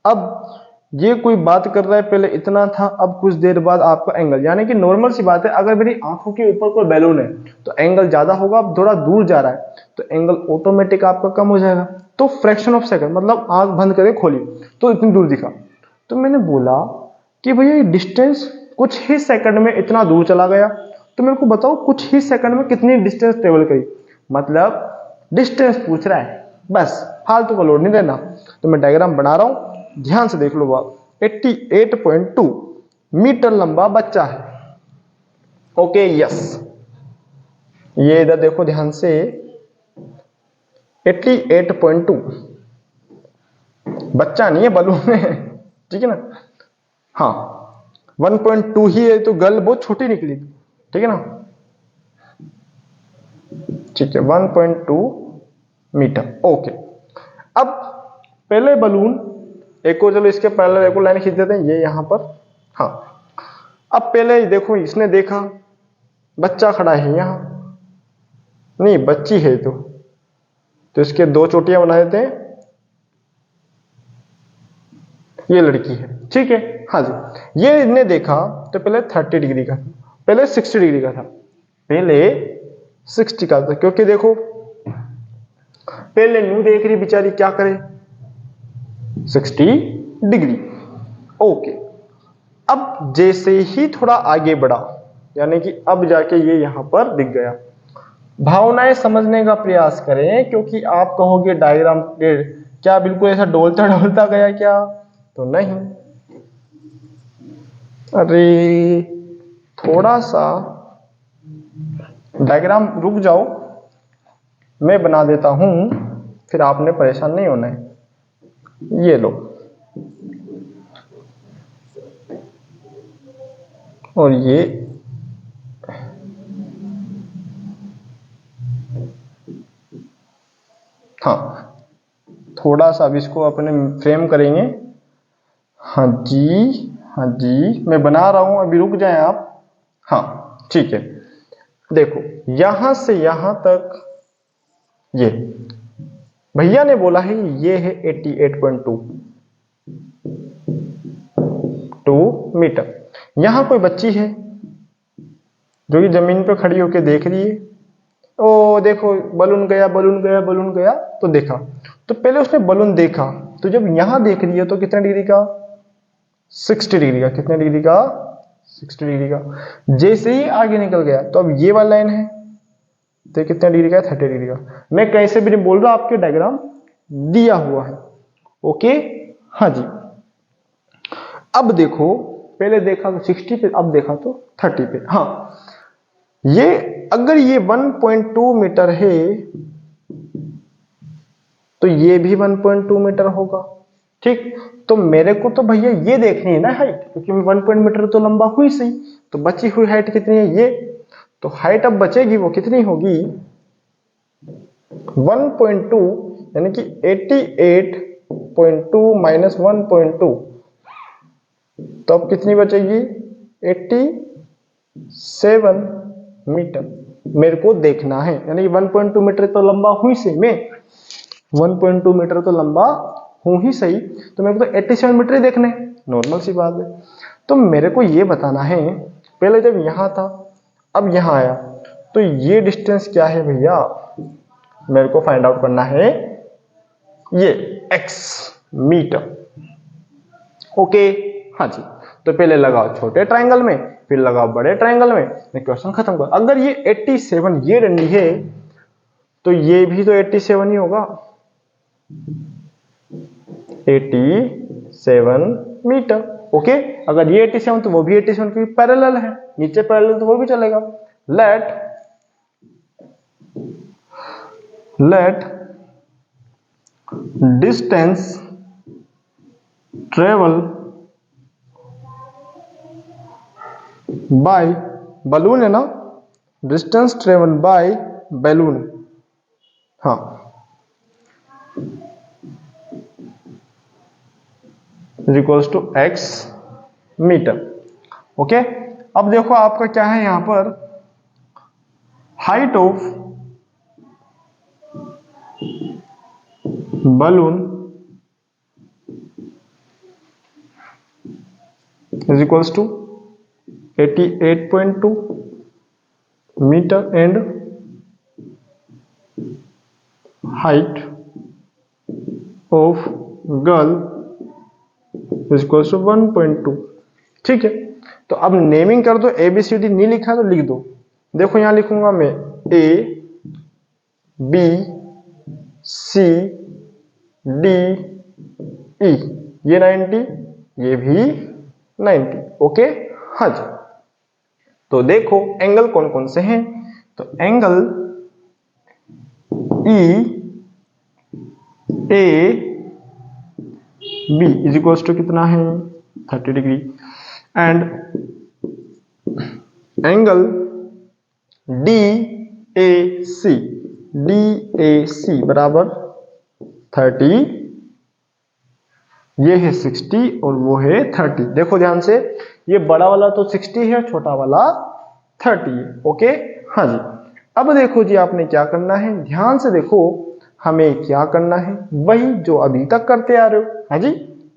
अब ये कोई बात कर रहा है, पहले इतना था, अब कुछ देर बाद आपका एंगल, यानी कि नॉर्मल सी बात है, अगर मेरी आंखों के ऊपर कोई बैलून है तो एंगल ज्यादा होगा, अब थोड़ा दूर जा रहा है तो एंगल ऑटोमेटिक आपका कम हो जाएगा। तो फ्रैक्शन ऑफ सेकंड, मतलब आंख बंद करके खोली तो इतनी दूर दिखा, तो मैंने बोला कि भैया ये डिस्टेंस कुछ ही सेकंड में इतना दूर चला गया, तो मेरे को बताओ कुछ ही सेकंड में कितनी डिस्टेंस ट्रेवल करी, मतलब डिस्टेंस पूछ रहा है, बस फालतू का लोड नहीं देना। तो मैं डायग्राम बना रहा हूं, ध्यान से देख लो बात, 88.2 मीटर लंबा बच्चा है। ओके यस, ये इधर देखो ध्यान से, 88.2 बच्चा नहीं है, बलून है, ठीक है ना। हाँ 1.2 ही है, तो गर्ल बहुत छोटी निकली, ठीक है ना, ठीक है 1.2 मीटर। ओके, अब पहले बलून एक को, चलो इसके पैरेलल एक लाइन खींच देते हैं, ये यहां पर। हाँ, अब पहले देखो इसने देखा बच्चा खड़ा है यहां, नहीं बच्ची है, तो इसके दो चोटियां बना देते हैं, ये लड़की है, ठीक है। हाँ जी, ये इसने देखा तो पहले 30 डिग्री का था, पहले 60 डिग्री का था, पहले 60 का था, क्योंकि देखो पहले न्यू देख रही बेचारी, क्या करे 60 डिग्री। ओके, अब जैसे ही थोड़ा आगे बढ़ा, यानी कि अब जाके ये यहाँ पर दिख गया। भावनाएं समझने का प्रयास करें, क्योंकि आप कहोगे डायग्राम क्या बिल्कुल ऐसा डोलता डोलता गया क्या, तो नहीं। अरे थोड़ा सा डायग्राम रुक जाओ, मैं बना देता हूं, फिर आपने परेशान नहीं होना है। ये लो, और ये हाँ, थोड़ा सा अब इसको अपने फ्रेम करेंगे। हाँ जी, हाँ जी, मैं बना रहा हूं, अभी रुक जाएं आप। हाँ ठीक है, देखो यहां से यहां तक ये भैया ने बोला है ये है 88.2 मीटर। यहां कोई बच्ची है जो कि जमीन पर खड़ी होकर देख रही है। ओ देखो बलून गया, बलून गया, बलून गया, तो देखा। तो पहले उसने बलून देखा, तो जब यहां देख रही है तो कितने डिग्री का, 60 डिग्री का। कितने डिग्री का, 60 डिग्री का। जैसे ही आगे निकल गया तो अब ये वाला लाइन है, तो कितने डिग्री का, 30 डिग्री का। मैं कैसे भी नहीं बोल रहा, आपके डायग्राम दिया हुआ है। ओके, हाँ जी। अब देखो, पहले देखा तो 60 पे, अब देखा तो 30 पे। हाँ, ये अगर ये 1.2 मीटर है तो ये भी 1.2 मीटर होगा। ठीक, तो मेरे को तो भैया ये देखनी है ना हाइट, क्योंकि 1 मीटर तो लंबा हुई सही, तो बची हुई हाइट कितनी है ये। तो हाइट अब बचेगी वो कितनी होगी, 1.2, यानी कि 88.2 माइनस 1.2, तो अब कितनी बचेगी, 87 मीटर। मेरे को देखना है, यानी 1.2 मीटर तो लंबा हुई सही, मैं 1.2 मीटर तो लंबा हूं ही सही, तो मेरे को तो 87 मीटर ही देखने, नॉर्मल सी बात है। तो मेरे को ये बताना है, पहले जब यहां था अब यहां आया, तो ये डिस्टेंस क्या है भैया, मेरे को फाइंड आउट करना है ये x मीटर। ओके, हाँ जी। तो पहले लगाओ छोटे ट्रायंगल में, फिर लगाओ बड़े ट्रायंगल में, क्वेश्चन खत्म कर। अगर ये 87 ये डंडी है तो ये भी तो 87 ही होगा, 87 मीटर। ओके, अगर ये 87 तो वो भी 87 की पैरेलल है, नीचे पैरेलल तो वो भी चलेगा। Let distance travel by balloon है ना, डिस्टेंस ट्रेवल बाय बैलून, हाँ, equals to x metre. Okay, अब देखो आपका क्या है यहां पर, height of balloon is equals to 88.2 metre and height of girl is equals to 1.2। ठीक है, तो अब नेमिंग कर दो, ABCD नहीं लिखा तो लिख दो। देखो यहां लिखूंगा मैं A B C D E, ये 90, ये भी 90। ओके, हाँ जी। तो देखो एंगल कौन कौन से हैं, तो angle E A B is equals to कितना है, 30 डिग्री, एंड एंगल DAC बराबर 30, ये है 60 और वो है 30। देखो ध्यान से, ये बड़ा वाला तो 60 है, छोटा वाला 30 है। ओके, हाँ जी। अब देखो जी आपने क्या करना है, ध्यान से देखो, हमें क्या करना है, वही जो अभी तक करते आ रहे हो। हाँ जी,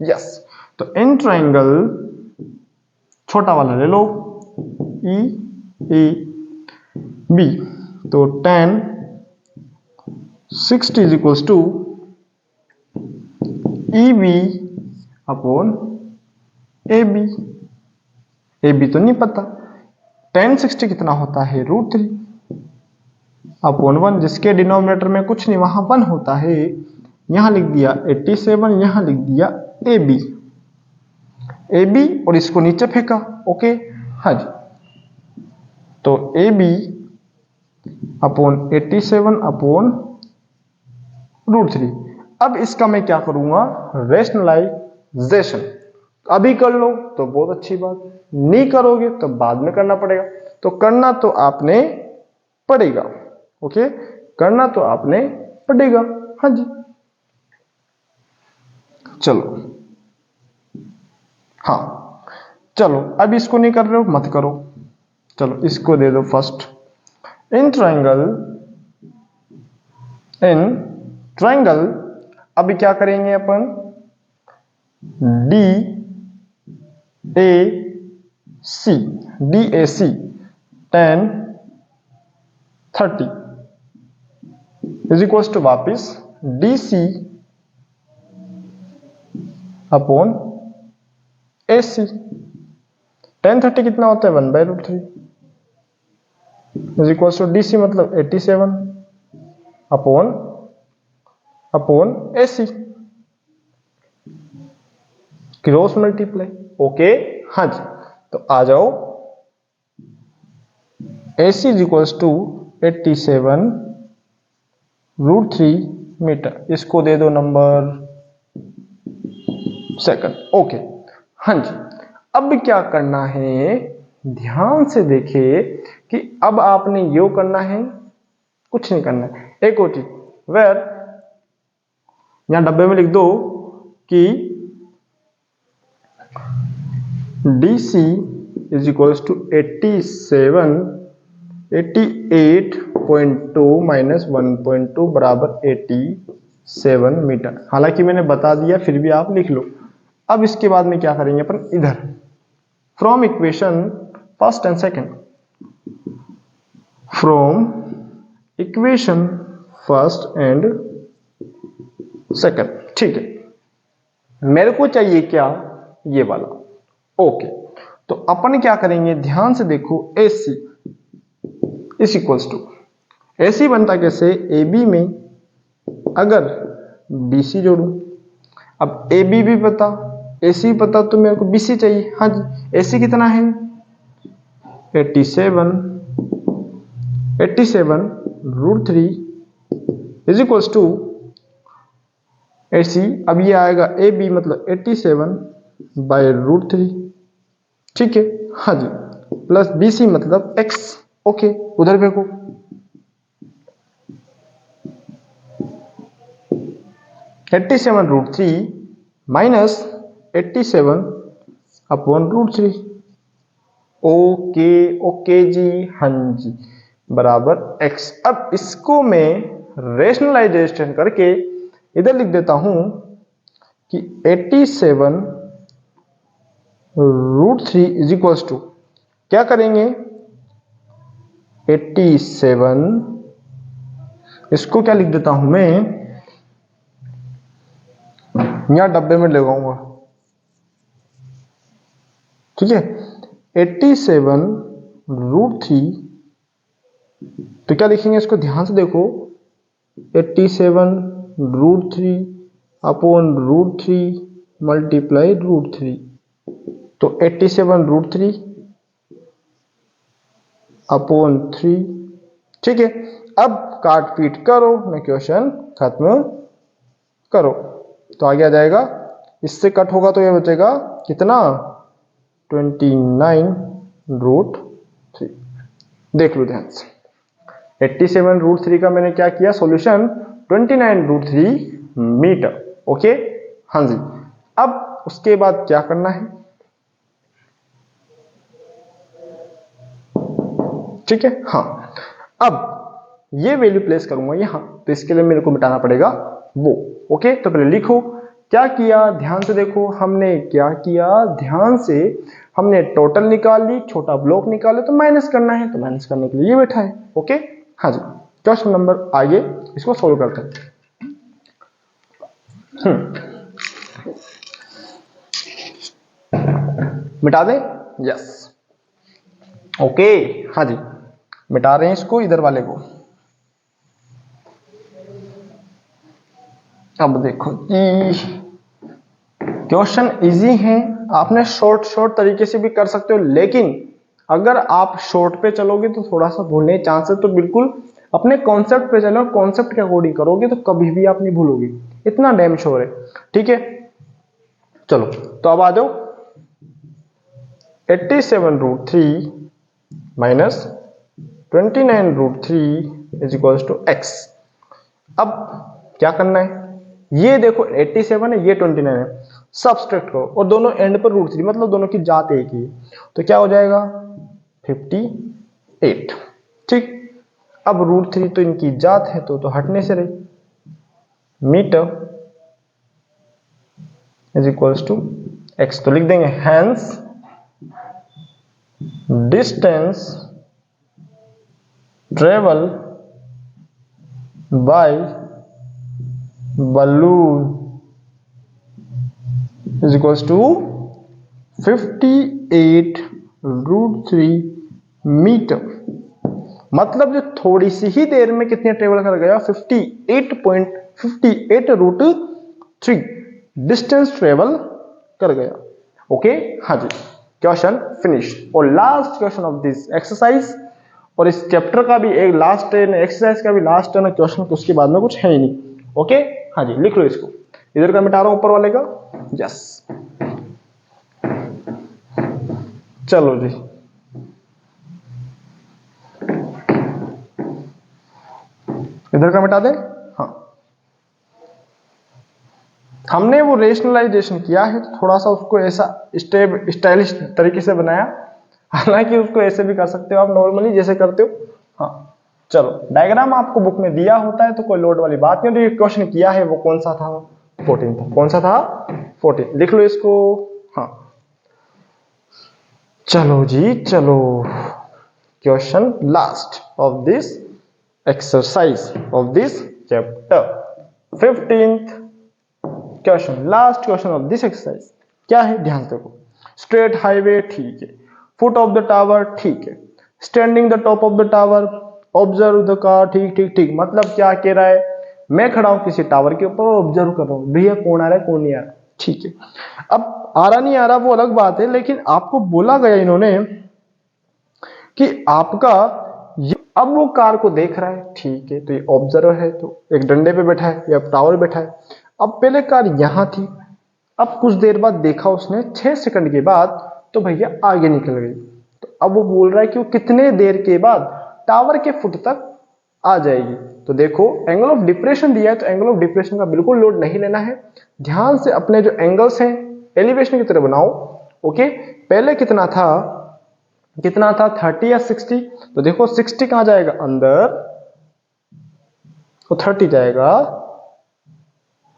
यस। तो इन ट्रायंगल छोटा वाला ले लो, EAB, तो tan 60 is equals to EB upon AB। AB तो नहीं पता, tan 60 कितना होता है √3 अपॉन 1, जिसके डिनोमिनेटर में कुछ नहीं वहां 1 होता है। यहां लिख दिया 87, यहां लिख दिया AB और इसको नीचे फेंका। ओके हाँ जी, तो AB अपॉन 87 अपॉन √3। अब इसका मैं क्या करूंगा, रेशनलाइजेशन। अभी कर लो तो बहुत अच्छी बात, नहीं करोगे तो बाद में करना पड़ेगा। तो करना तो आपने पड़ेगा, ओके, करना तो आपने पड़ेगा। हाँ जी, चलो, हाँ चलो, अब इसको नहीं कर रहे हो मत करो। चलो इसको दे दो फर्स्ट। इन ट्रायंगल अभी क्या करेंगे अपन, DAC tan 30 is equal to वापिस DC अपॉन AC। tan 30 कितना होता है 1/√3 इज इक्वल टू DC मतलब 87 upon AC, cross multiply. Okay हाँ जी, तो आ जाओ, AC is equal to 87 √3 metre. इसको दे दो नंबर सेकंड। ओके हाँ जी, अब क्या करना है, ध्यान से देखे कि अब आपने यो करना है, कुछ नहीं करना है। एक और चीज, वेर यहां डब्बे में लिख दो कि DC is equal to 88.2 minus 1.2 बराबर 87 मीटर। हालांकि मैंने बता दिया फिर भी आप लिख लो। अब इसके बाद में क्या करेंगे अपन, इधर from equation first and second, from equation first and second, ठीक है। मेरे को चाहिए क्या, ये वाला। ओके, तो अपन क्या करेंगे, ध्यान से देखो, AC is equals to, AC बनता कैसे, AB में अगर BC जोड़ू, अब AB भी पता, AC पता, तो मेरे को BC चाहिए। हाँ जी, AC कितना है 87 √3 इज इक्वल्स टू AC, अब ये आएगा AB मतलब 87/√3, ठीक है। हाँ जी, प्लस BC मतलब X। ओके, उधर देखो, (87 √3 माइनस 87/√3). ओके ओके जी, हाँ जी, बराबर X। अब इसको मैं रेशनलाइजेशन करके इधर लिख देता हूं कि 87 √3 इज इक्वल टू, क्या करेंगे 87, इसको क्या लिख देता हूं मैं, यहां डब्बे में लगाऊंगा, ठीक है। 87 √3, तो क्या लिखेंगे इसको, ध्यान से देखो, 87 √3 अपॉन √3 मल्टीप्लाई √3, तो 87 √3 अपॉन 3, ठीक है। अब काट पीट करो, मैं क्वेश्चन खत्म करो, तो आगे आ जाएगा, इससे कट होगा तो ये बचेगा कितना 29 √3। देख लो ध्यान से, 87 √3 का मैंने क्या किया सॉल्यूशन, 29 √3 मीटर। ओके हाँ जी, अब उसके बाद क्या करना है, ठीक है। हाँ, अब ये वैल्यू प्लेस करूंगा यहां, तो इसके लिए मेरे को मिटाना पड़ेगा वो। ओके, तो पहले लिखो क्या किया, ध्यान से देखो, हमने क्या किया, ध्यान से, हमने टोटल निकाल ली, छोटा ब्लॉक निकाले, तो माइनस करना है, तो माइनस करने के लिए ये बैठा है। ओके हाँ जी, क्वेश्चन नंबर आगे इसको सोल्व करते हैं। मिटा दे, यस। ओके हाँ जी, मिटा रहे हैं इसको, इधर वाले को। अब देखो जी, क्वेश्चन इजी है, आपने शॉर्ट तरीके से भी कर सकते हो, लेकिन अगर आप शॉर्ट पे चलोगे तो थोड़ा सा भूलने के चांसेस, तो बिल्कुल अपने कॉन्सेप्ट पे चलो, कॉन्सेप्ट के अकॉर्डिंग करोगे तो कभी भी आप नहीं भूलोगे, इतना डैम श्योर है। ठीक है, चलो तो अब आ जाओ, 87√3 minus 29√3 is equals to x। अब क्या करना है, ये देखो 87 है, ये 29 है, सब्सट्रैक्ट करो और दोनों एंड पर √3, मतलब दोनों की जात एक ही, तो क्या हो जाएगा 58। ठीक, अब √3 तो इनकी जात है तो हटने से रही, metre is equals to x, तो लिख देंगे hence distance travel by balloon is equals to 58√3 metre. मतलब जो थोड़ी सी ही देर में कितने ट्रेवल कर गया, 58.58√3 डिस्टेंस ट्रेवल कर गया। ओके हाँ जी, क्वेश्चन फिनिश। और last question of this exercise, और इस चैप्टर का भी एक लास्ट एक्सरसाइज का भी लास्ट है ना क्वेश्चन, उसके बाद में कुछ है ही नहीं। ओके हाँ जी, लिख लो इसको, इधर का मिटा रहा हूं ऊपर वाले का, यस। चलो जी, इधर का मिटा दे। हाँ, हमने वो रेशनलाइजेशन किया है, तो थोड़ा सा उसको ऐसा स्टेप स्टाइलिश तरीके से बनाया, हालांकि उसको ऐसे भी कर सकते हो आप नॉर्मली जैसे करते हो। हाँ चलो, डायग्राम आपको बुक में दिया होता है तो कोई लोड वाली बात नहीं। तो क्वेश्चन किया है वो कौन सा था, 14 था। कौन सा था, 14। लिख लो इसको। हाँ चलो जी चलो, question last of this exercise of this chapter, 15th question, last question of this exercise क्या है, ध्यान से देखो। स्ट्रेट हाईवे ठीक है, फुट ऑफ द टावर ठीक है, standing the top of the tower, observe the car ठीक ठीक ठीक। मतलब क्या कह रहा है, मैं खड़ा हूं किसी टावर के ऊपर और ऑब्जर्व कर रहा हूं, भैया कौन आ रहा है कौन नहीं आ रहा। ठीक है, अब आ रहा नहीं आ रहा वो अलग बात है, लेकिन आपको बोला गया इन्होंने कि आपका अब वो कार को देख रहा है, ठीक है, तो ये ऑब्जर्वर है, तो एक डंडे पे बैठा है या टावर बैठा है। अब पहले कार यहां थी, अब कुछ देर बाद देखा उसने 6 सेकंड के बाद, तो भैया आगे निकल गई। तो अब वो बोल रहा है कि वो कितने देर के बाद टावर के फुट तक आ जाएगी। तो देखो एंगल ऑफ डिप्रेशन दिया है, तो एंगल ऑफ डिप्रेशन का बिल्कुल लोड नहीं लेना है, ध्यान से अपने जो एंगल्स हैं एलिवेशन की तरह बनाओ। ओके, पहले कितना था 30 या 60, तो देखो 60 कहां जाएगा अंदर, तो 30 जाएगा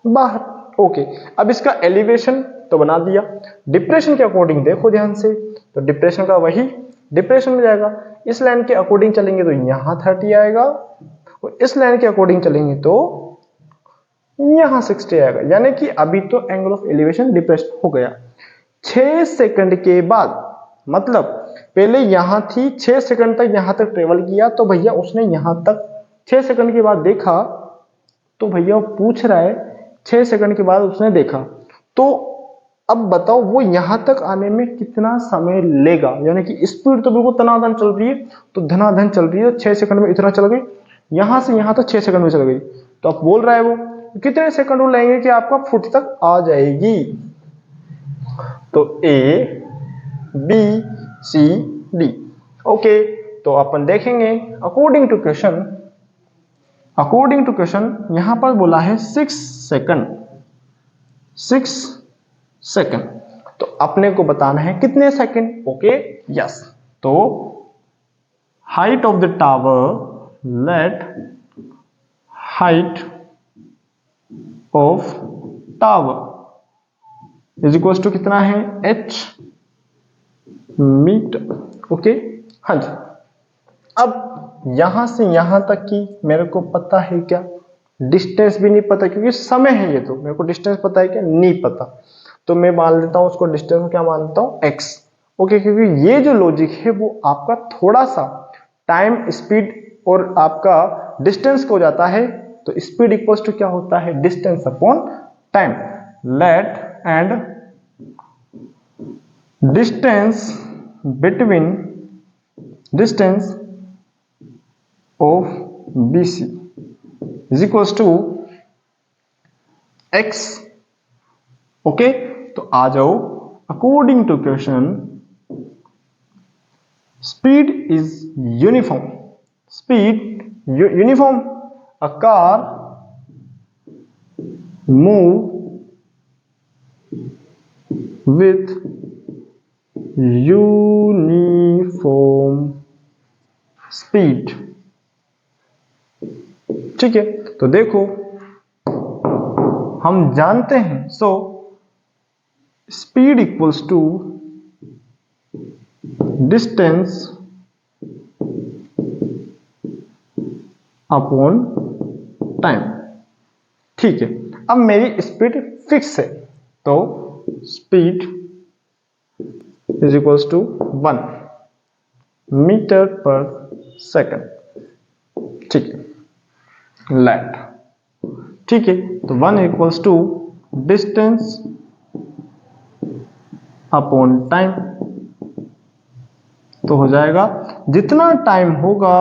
बाहर। ओके, अब इसका एलिवेशन तो बना दिया, डिप्रेशन के अकॉर्डिंग देखो ध्यान से, तो डिप्रेशन का वही डिप्रेशन में जाएगा। इस लाइन के अकॉर्डिंग चलेंगे तो यहां 30 आएगा, और इस लाइन के अकॉर्डिंग चलेंगे तो यहां 60 आएगा। यानी कि अभी तो एंगल ऑफ एलिवेशन डिप्रेशन हो गया 6 सेकंड के बाद। मतलब पहले यहां थी, 6 सेकंड तक यहां तक ट्रेवल किया, तो भैया उसने यहां तक 6 सेकंड के बाद देखा, तो भैया पूछ रहा है 6 सेकंड के बाद उसने देखा, तो अब बताओ वो यहां तक आने में कितना समय लेगा। यानी कि स्पीड तो बिल्कुल धनाधन चल रही है, तो धनाधन चल रही है, 6 सेकंड में इतना चल गई, यहां से यहां तक 6 सेकंड में चल गई। तो अब बोल रहा है वो कितने सेकंड वो लगेंगे कि आपका फुट तक आ जाएगी। तो A B C D. Okay, तो अपन देखेंगे अकॉर्डिंग टू क्वेश्चन यहां पर बोला है 6 सेकंड, तो अपने को बताना है कितने सेकंड। ओके यस, तो height of the tower, let height of tower is equal to कितना है h मीटर। ओके हाँ जी, अब यहां से यहां तक की मेरे को पता है क्या, डिस्टेंस भी नहीं पता क्योंकि समय है ये, तो मेरे को डिस्टेंस पता है क्या, नहीं पता, तो मैं मान लेता हूं उसको डिस्टेंस क्या मान लेता हूं x। ओके, क्योंकि ये जो लॉजिक है वो आपका थोड़ा सा टाइम, स्पीड और आपका डिस्टेंस को जाता है। तो स्पीड इक्वल्स टू क्या होता है, distance upon time. Let and distance between distance of BC is equals to x। Okay, तो आ जाओ, according to question speed is uniform. Speed uniform. A car move with uniform speed. ठीक है, तो देखो हम जानते हैं, so speed equals to distance upon time. ठीक है, अब मेरी स्पीड फिक्स है, तो speed is equals to 1 metre per second. ठीक है, लेट, ठीक है, तो 1 equals to distance upon time, तो हो जाएगा जितना टाइम होगा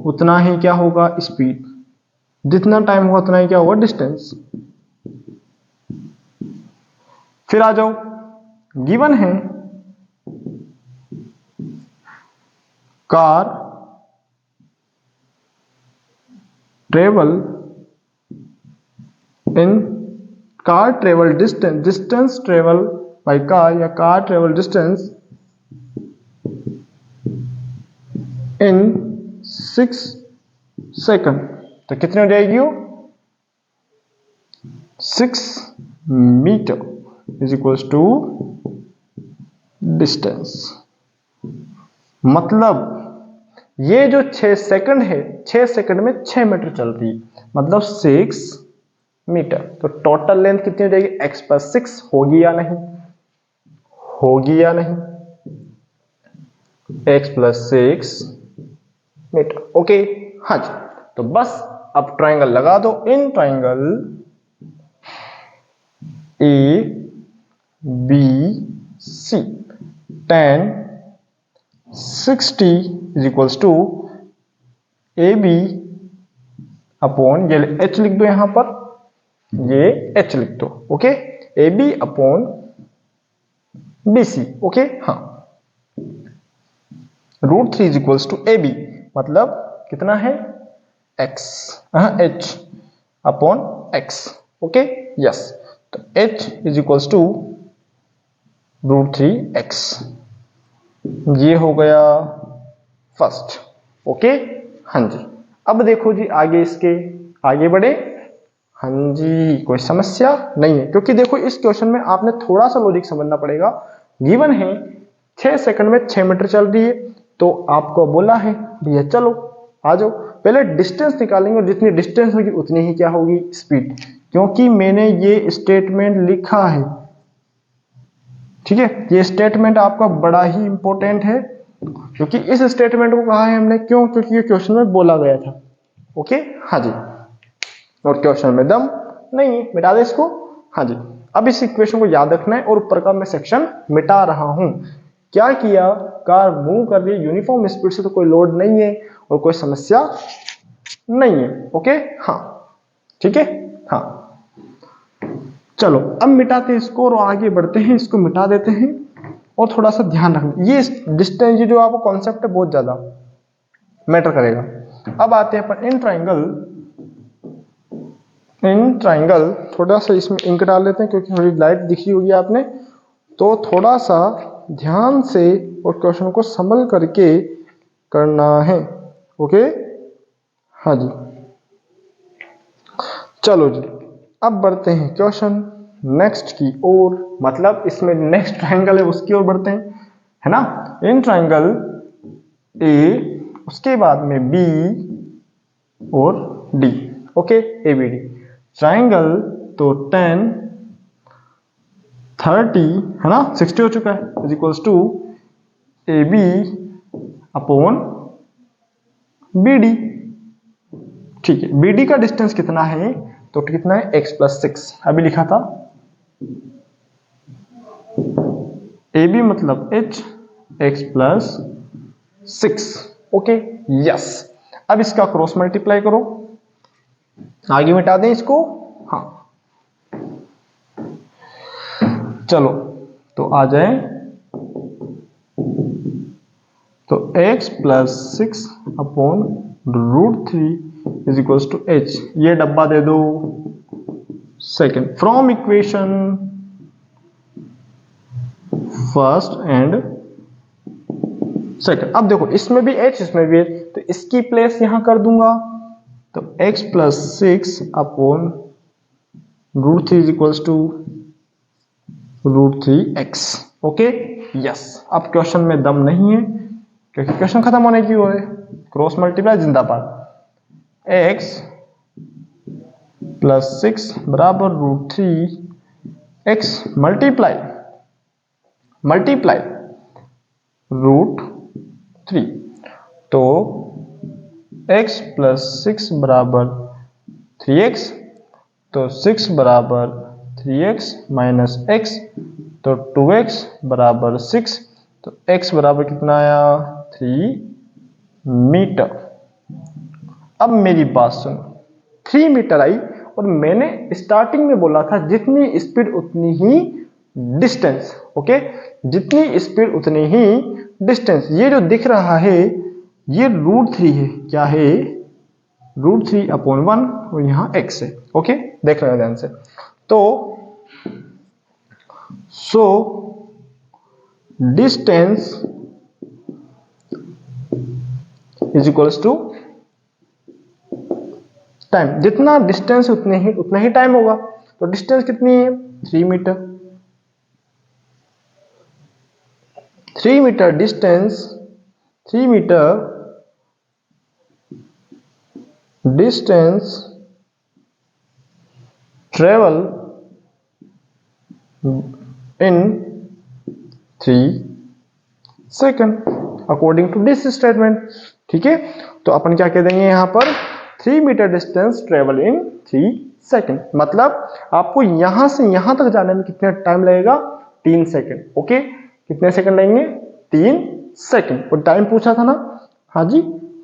उतना ही क्या होगा स्पीड, जितना टाइम होगा उतना ही क्या होगा डिस्टेंस। फिर आ जाओ, गिवन है car travel distance travel by car, या car travel distance in 6 second. तो कितने हो जाएगी वो, 6 metre is equals to distance. मतलब ये जो 6 सेकंड है, 6 सेकंड में 6 मीटर चलती है, मतलब 6 मीटर। तो टोटल लेंथ कितनी हो जाएगी, x + 6 होगी या नहीं, होगी या नहीं, x + 6 मीटर। ओके, हाँ जी, तो बस अब ट्रायंगल लगा दो। In triangle ABC tan 60 is equals to AB upon, ये h लिख दो, यहां पर ये h लिख दो। Okay, AB upon BC। Okay, हाँ, √3 इज इक्वल्स टू AB, मतलब कितना है x, h upon x। Okay, yes, तो h is equals to √3x। ये हो गया फर्स्ट। ओके, हाँ जी, अब देखो जी आगे, इसके आगे बढ़े। हाँ जी, कोई समस्या नहीं है, क्योंकि देखो इस क्वेश्चन में आपने थोड़ा सा लॉजिक समझना पड़ेगा। गिवन है 6 सेकंड में 6 मीटर चल रही है, तो आपको बोला है भैया चलो आ जाओ, पहले डिस्टेंस निकालेंगे और जितनी डिस्टेंस होगी उतनी ही क्या होगी स्पीड, क्योंकि मैंने ये स्टेटमेंट लिखा है। ठीक है, ये स्टेटमेंट आपका बड़ा ही इंपॉर्टेंट है, क्योंकि इस स्टेटमेंट को कहा है हमने, क्यों, क्योंकि ये क्वेश्चन में बोला गया था। ओके, हाँ जी, और क्वेश्चन में दम नहीं है, मिटा दे इसको। हाँ जी, अब इस इक्वेशन को याद रखना है, और ऊपर का मैं सेक्शन मिटा रहा हूं। क्या किया, कार मूव कर रही है यूनिफॉर्म स्पीड से, तो कोई लोड नहीं है और कोई समस्या नहीं है। ओके, हाँ, ठीक है, हाँ, चलो अब मिटाते हैं इसको और आगे बढ़ते हैं, इसको मिटा देते हैं। और थोड़ा सा ध्यान रखना, ये डिस्टेंस जो आपको कॉन्सेप्ट है बहुत ज्यादा मैटर करेगा। अब आते हैं अपन इन ट्राइंगल, थोड़ा सा इसमें इंक डाल लेते हैं, क्योंकि थोड़ी लाइट दिखी होगी आपने, तो थोड़ा सा ध्यान से और क्वेश्चन को संभल करके करना है। ओके, हाँ जी, चलो जी, अब बढ़ते हैं क्वेश्चन नेक्स्ट की ओर, मतलब इसमें नेक्स्ट ट्राइंगल है उसकी ओर बढ़ते हैं, है ना। इन ट्राइंगल ए, उसके बाद में बी और डी। ओके, ABD ट्राइंगल, तो tan 30 है ना, 60 हो चुका है, is equals to AB upon BD। ठीक है, BD का डिस्टेंस कितना है, तो कितना है x प्लस 6, अभी लिखा था। AB मतलब h, x plus 6। Okay yes, अब इसका क्रॉस मल्टीप्लाई करो, आगे मिटा दें इसको। हाँ चलो, तो आ जाए, तो x plus 6 upon √3 is equals to h, ये डब्बा दे दो। Second, from equation first and second. अब देखो इसमें भी h इसमें भी h, तो इसकी प्लेस यहां कर दूंगा, तो x plus 6 upon √3 is equals to √3x। Okay yes, अब क्वेश्चन में दम नहीं है क्योंकि क्वेश्चन खत्म होने की ओर है। क्रॉस मल्टीप्लाई जिंदाबाद। x प्लस 6 बराबर √3x मल्टीप्लाई √3, तो x प्लस 6 बराबर 3x, तो 6 बराबर 3x माइनस x, तो 2x बराबर 6, तो x बराबर कितना आया, 3 मीटर। अब मेरी बात सुनो, 3 मीटर आई, और मैंने स्टार्टिंग में बोला था जितनी स्पीड उतनी ही डिस्टेंस। ओके, जितनी स्पीड उतनी ही डिस्टेंस। ये जो दिख रहा है ये √3 है, क्या है, √3 अपॉन 1, और यहां x है। ओके देख रहे हो ध्यान से। तो so distance is equals to time, जितना डिस्टेंस उतना ही टाइम होगा। तो डिस्टेंस कितनी है, 3 metre. 3 metre distance, 3 metre distance travel in 3 second according to this statement. ठीक है, तो अपन क्या कह देंगे यहां पर, 3 metre distance travel in 3 second, मतलब आपको यहां से यहां तक जाने में कितना टाइम लगेगा, 3 सेकंड। ओके, कितने सेकंड लगेंगे, 3 सेकंड। और टाइम पूछा था ना, हाँ जी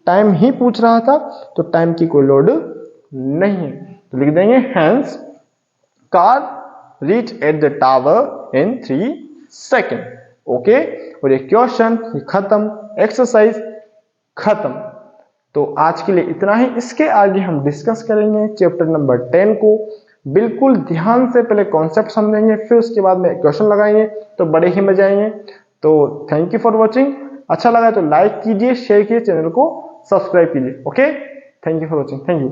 टाइम ही पूछ रहा था, तो टाइम की कोई लोड नहीं है, तो लिख देंगे hence car reach at the tower in 3 second. Okay, और ये क्वेश्चन खत्म, एक्सरसाइज खत्म। तो आज के लिए इतना ही, इसके आगे हम डिस्कस करेंगे चैप्टर नंबर 10 को। बिल्कुल ध्यान से पहले कॉन्सेप्ट समझेंगे, फिर उसके बाद में क्वेश्चन लगाएंगे, तो बड़े ही मजे आएंगे। तो थैंक यू फॉर वॉचिंग। अच्छा लगा तो लाइक कीजिए, शेयर कीजिए, चैनल को सब्सक्राइब कीजिए। Okay, thank you for watching, thank you.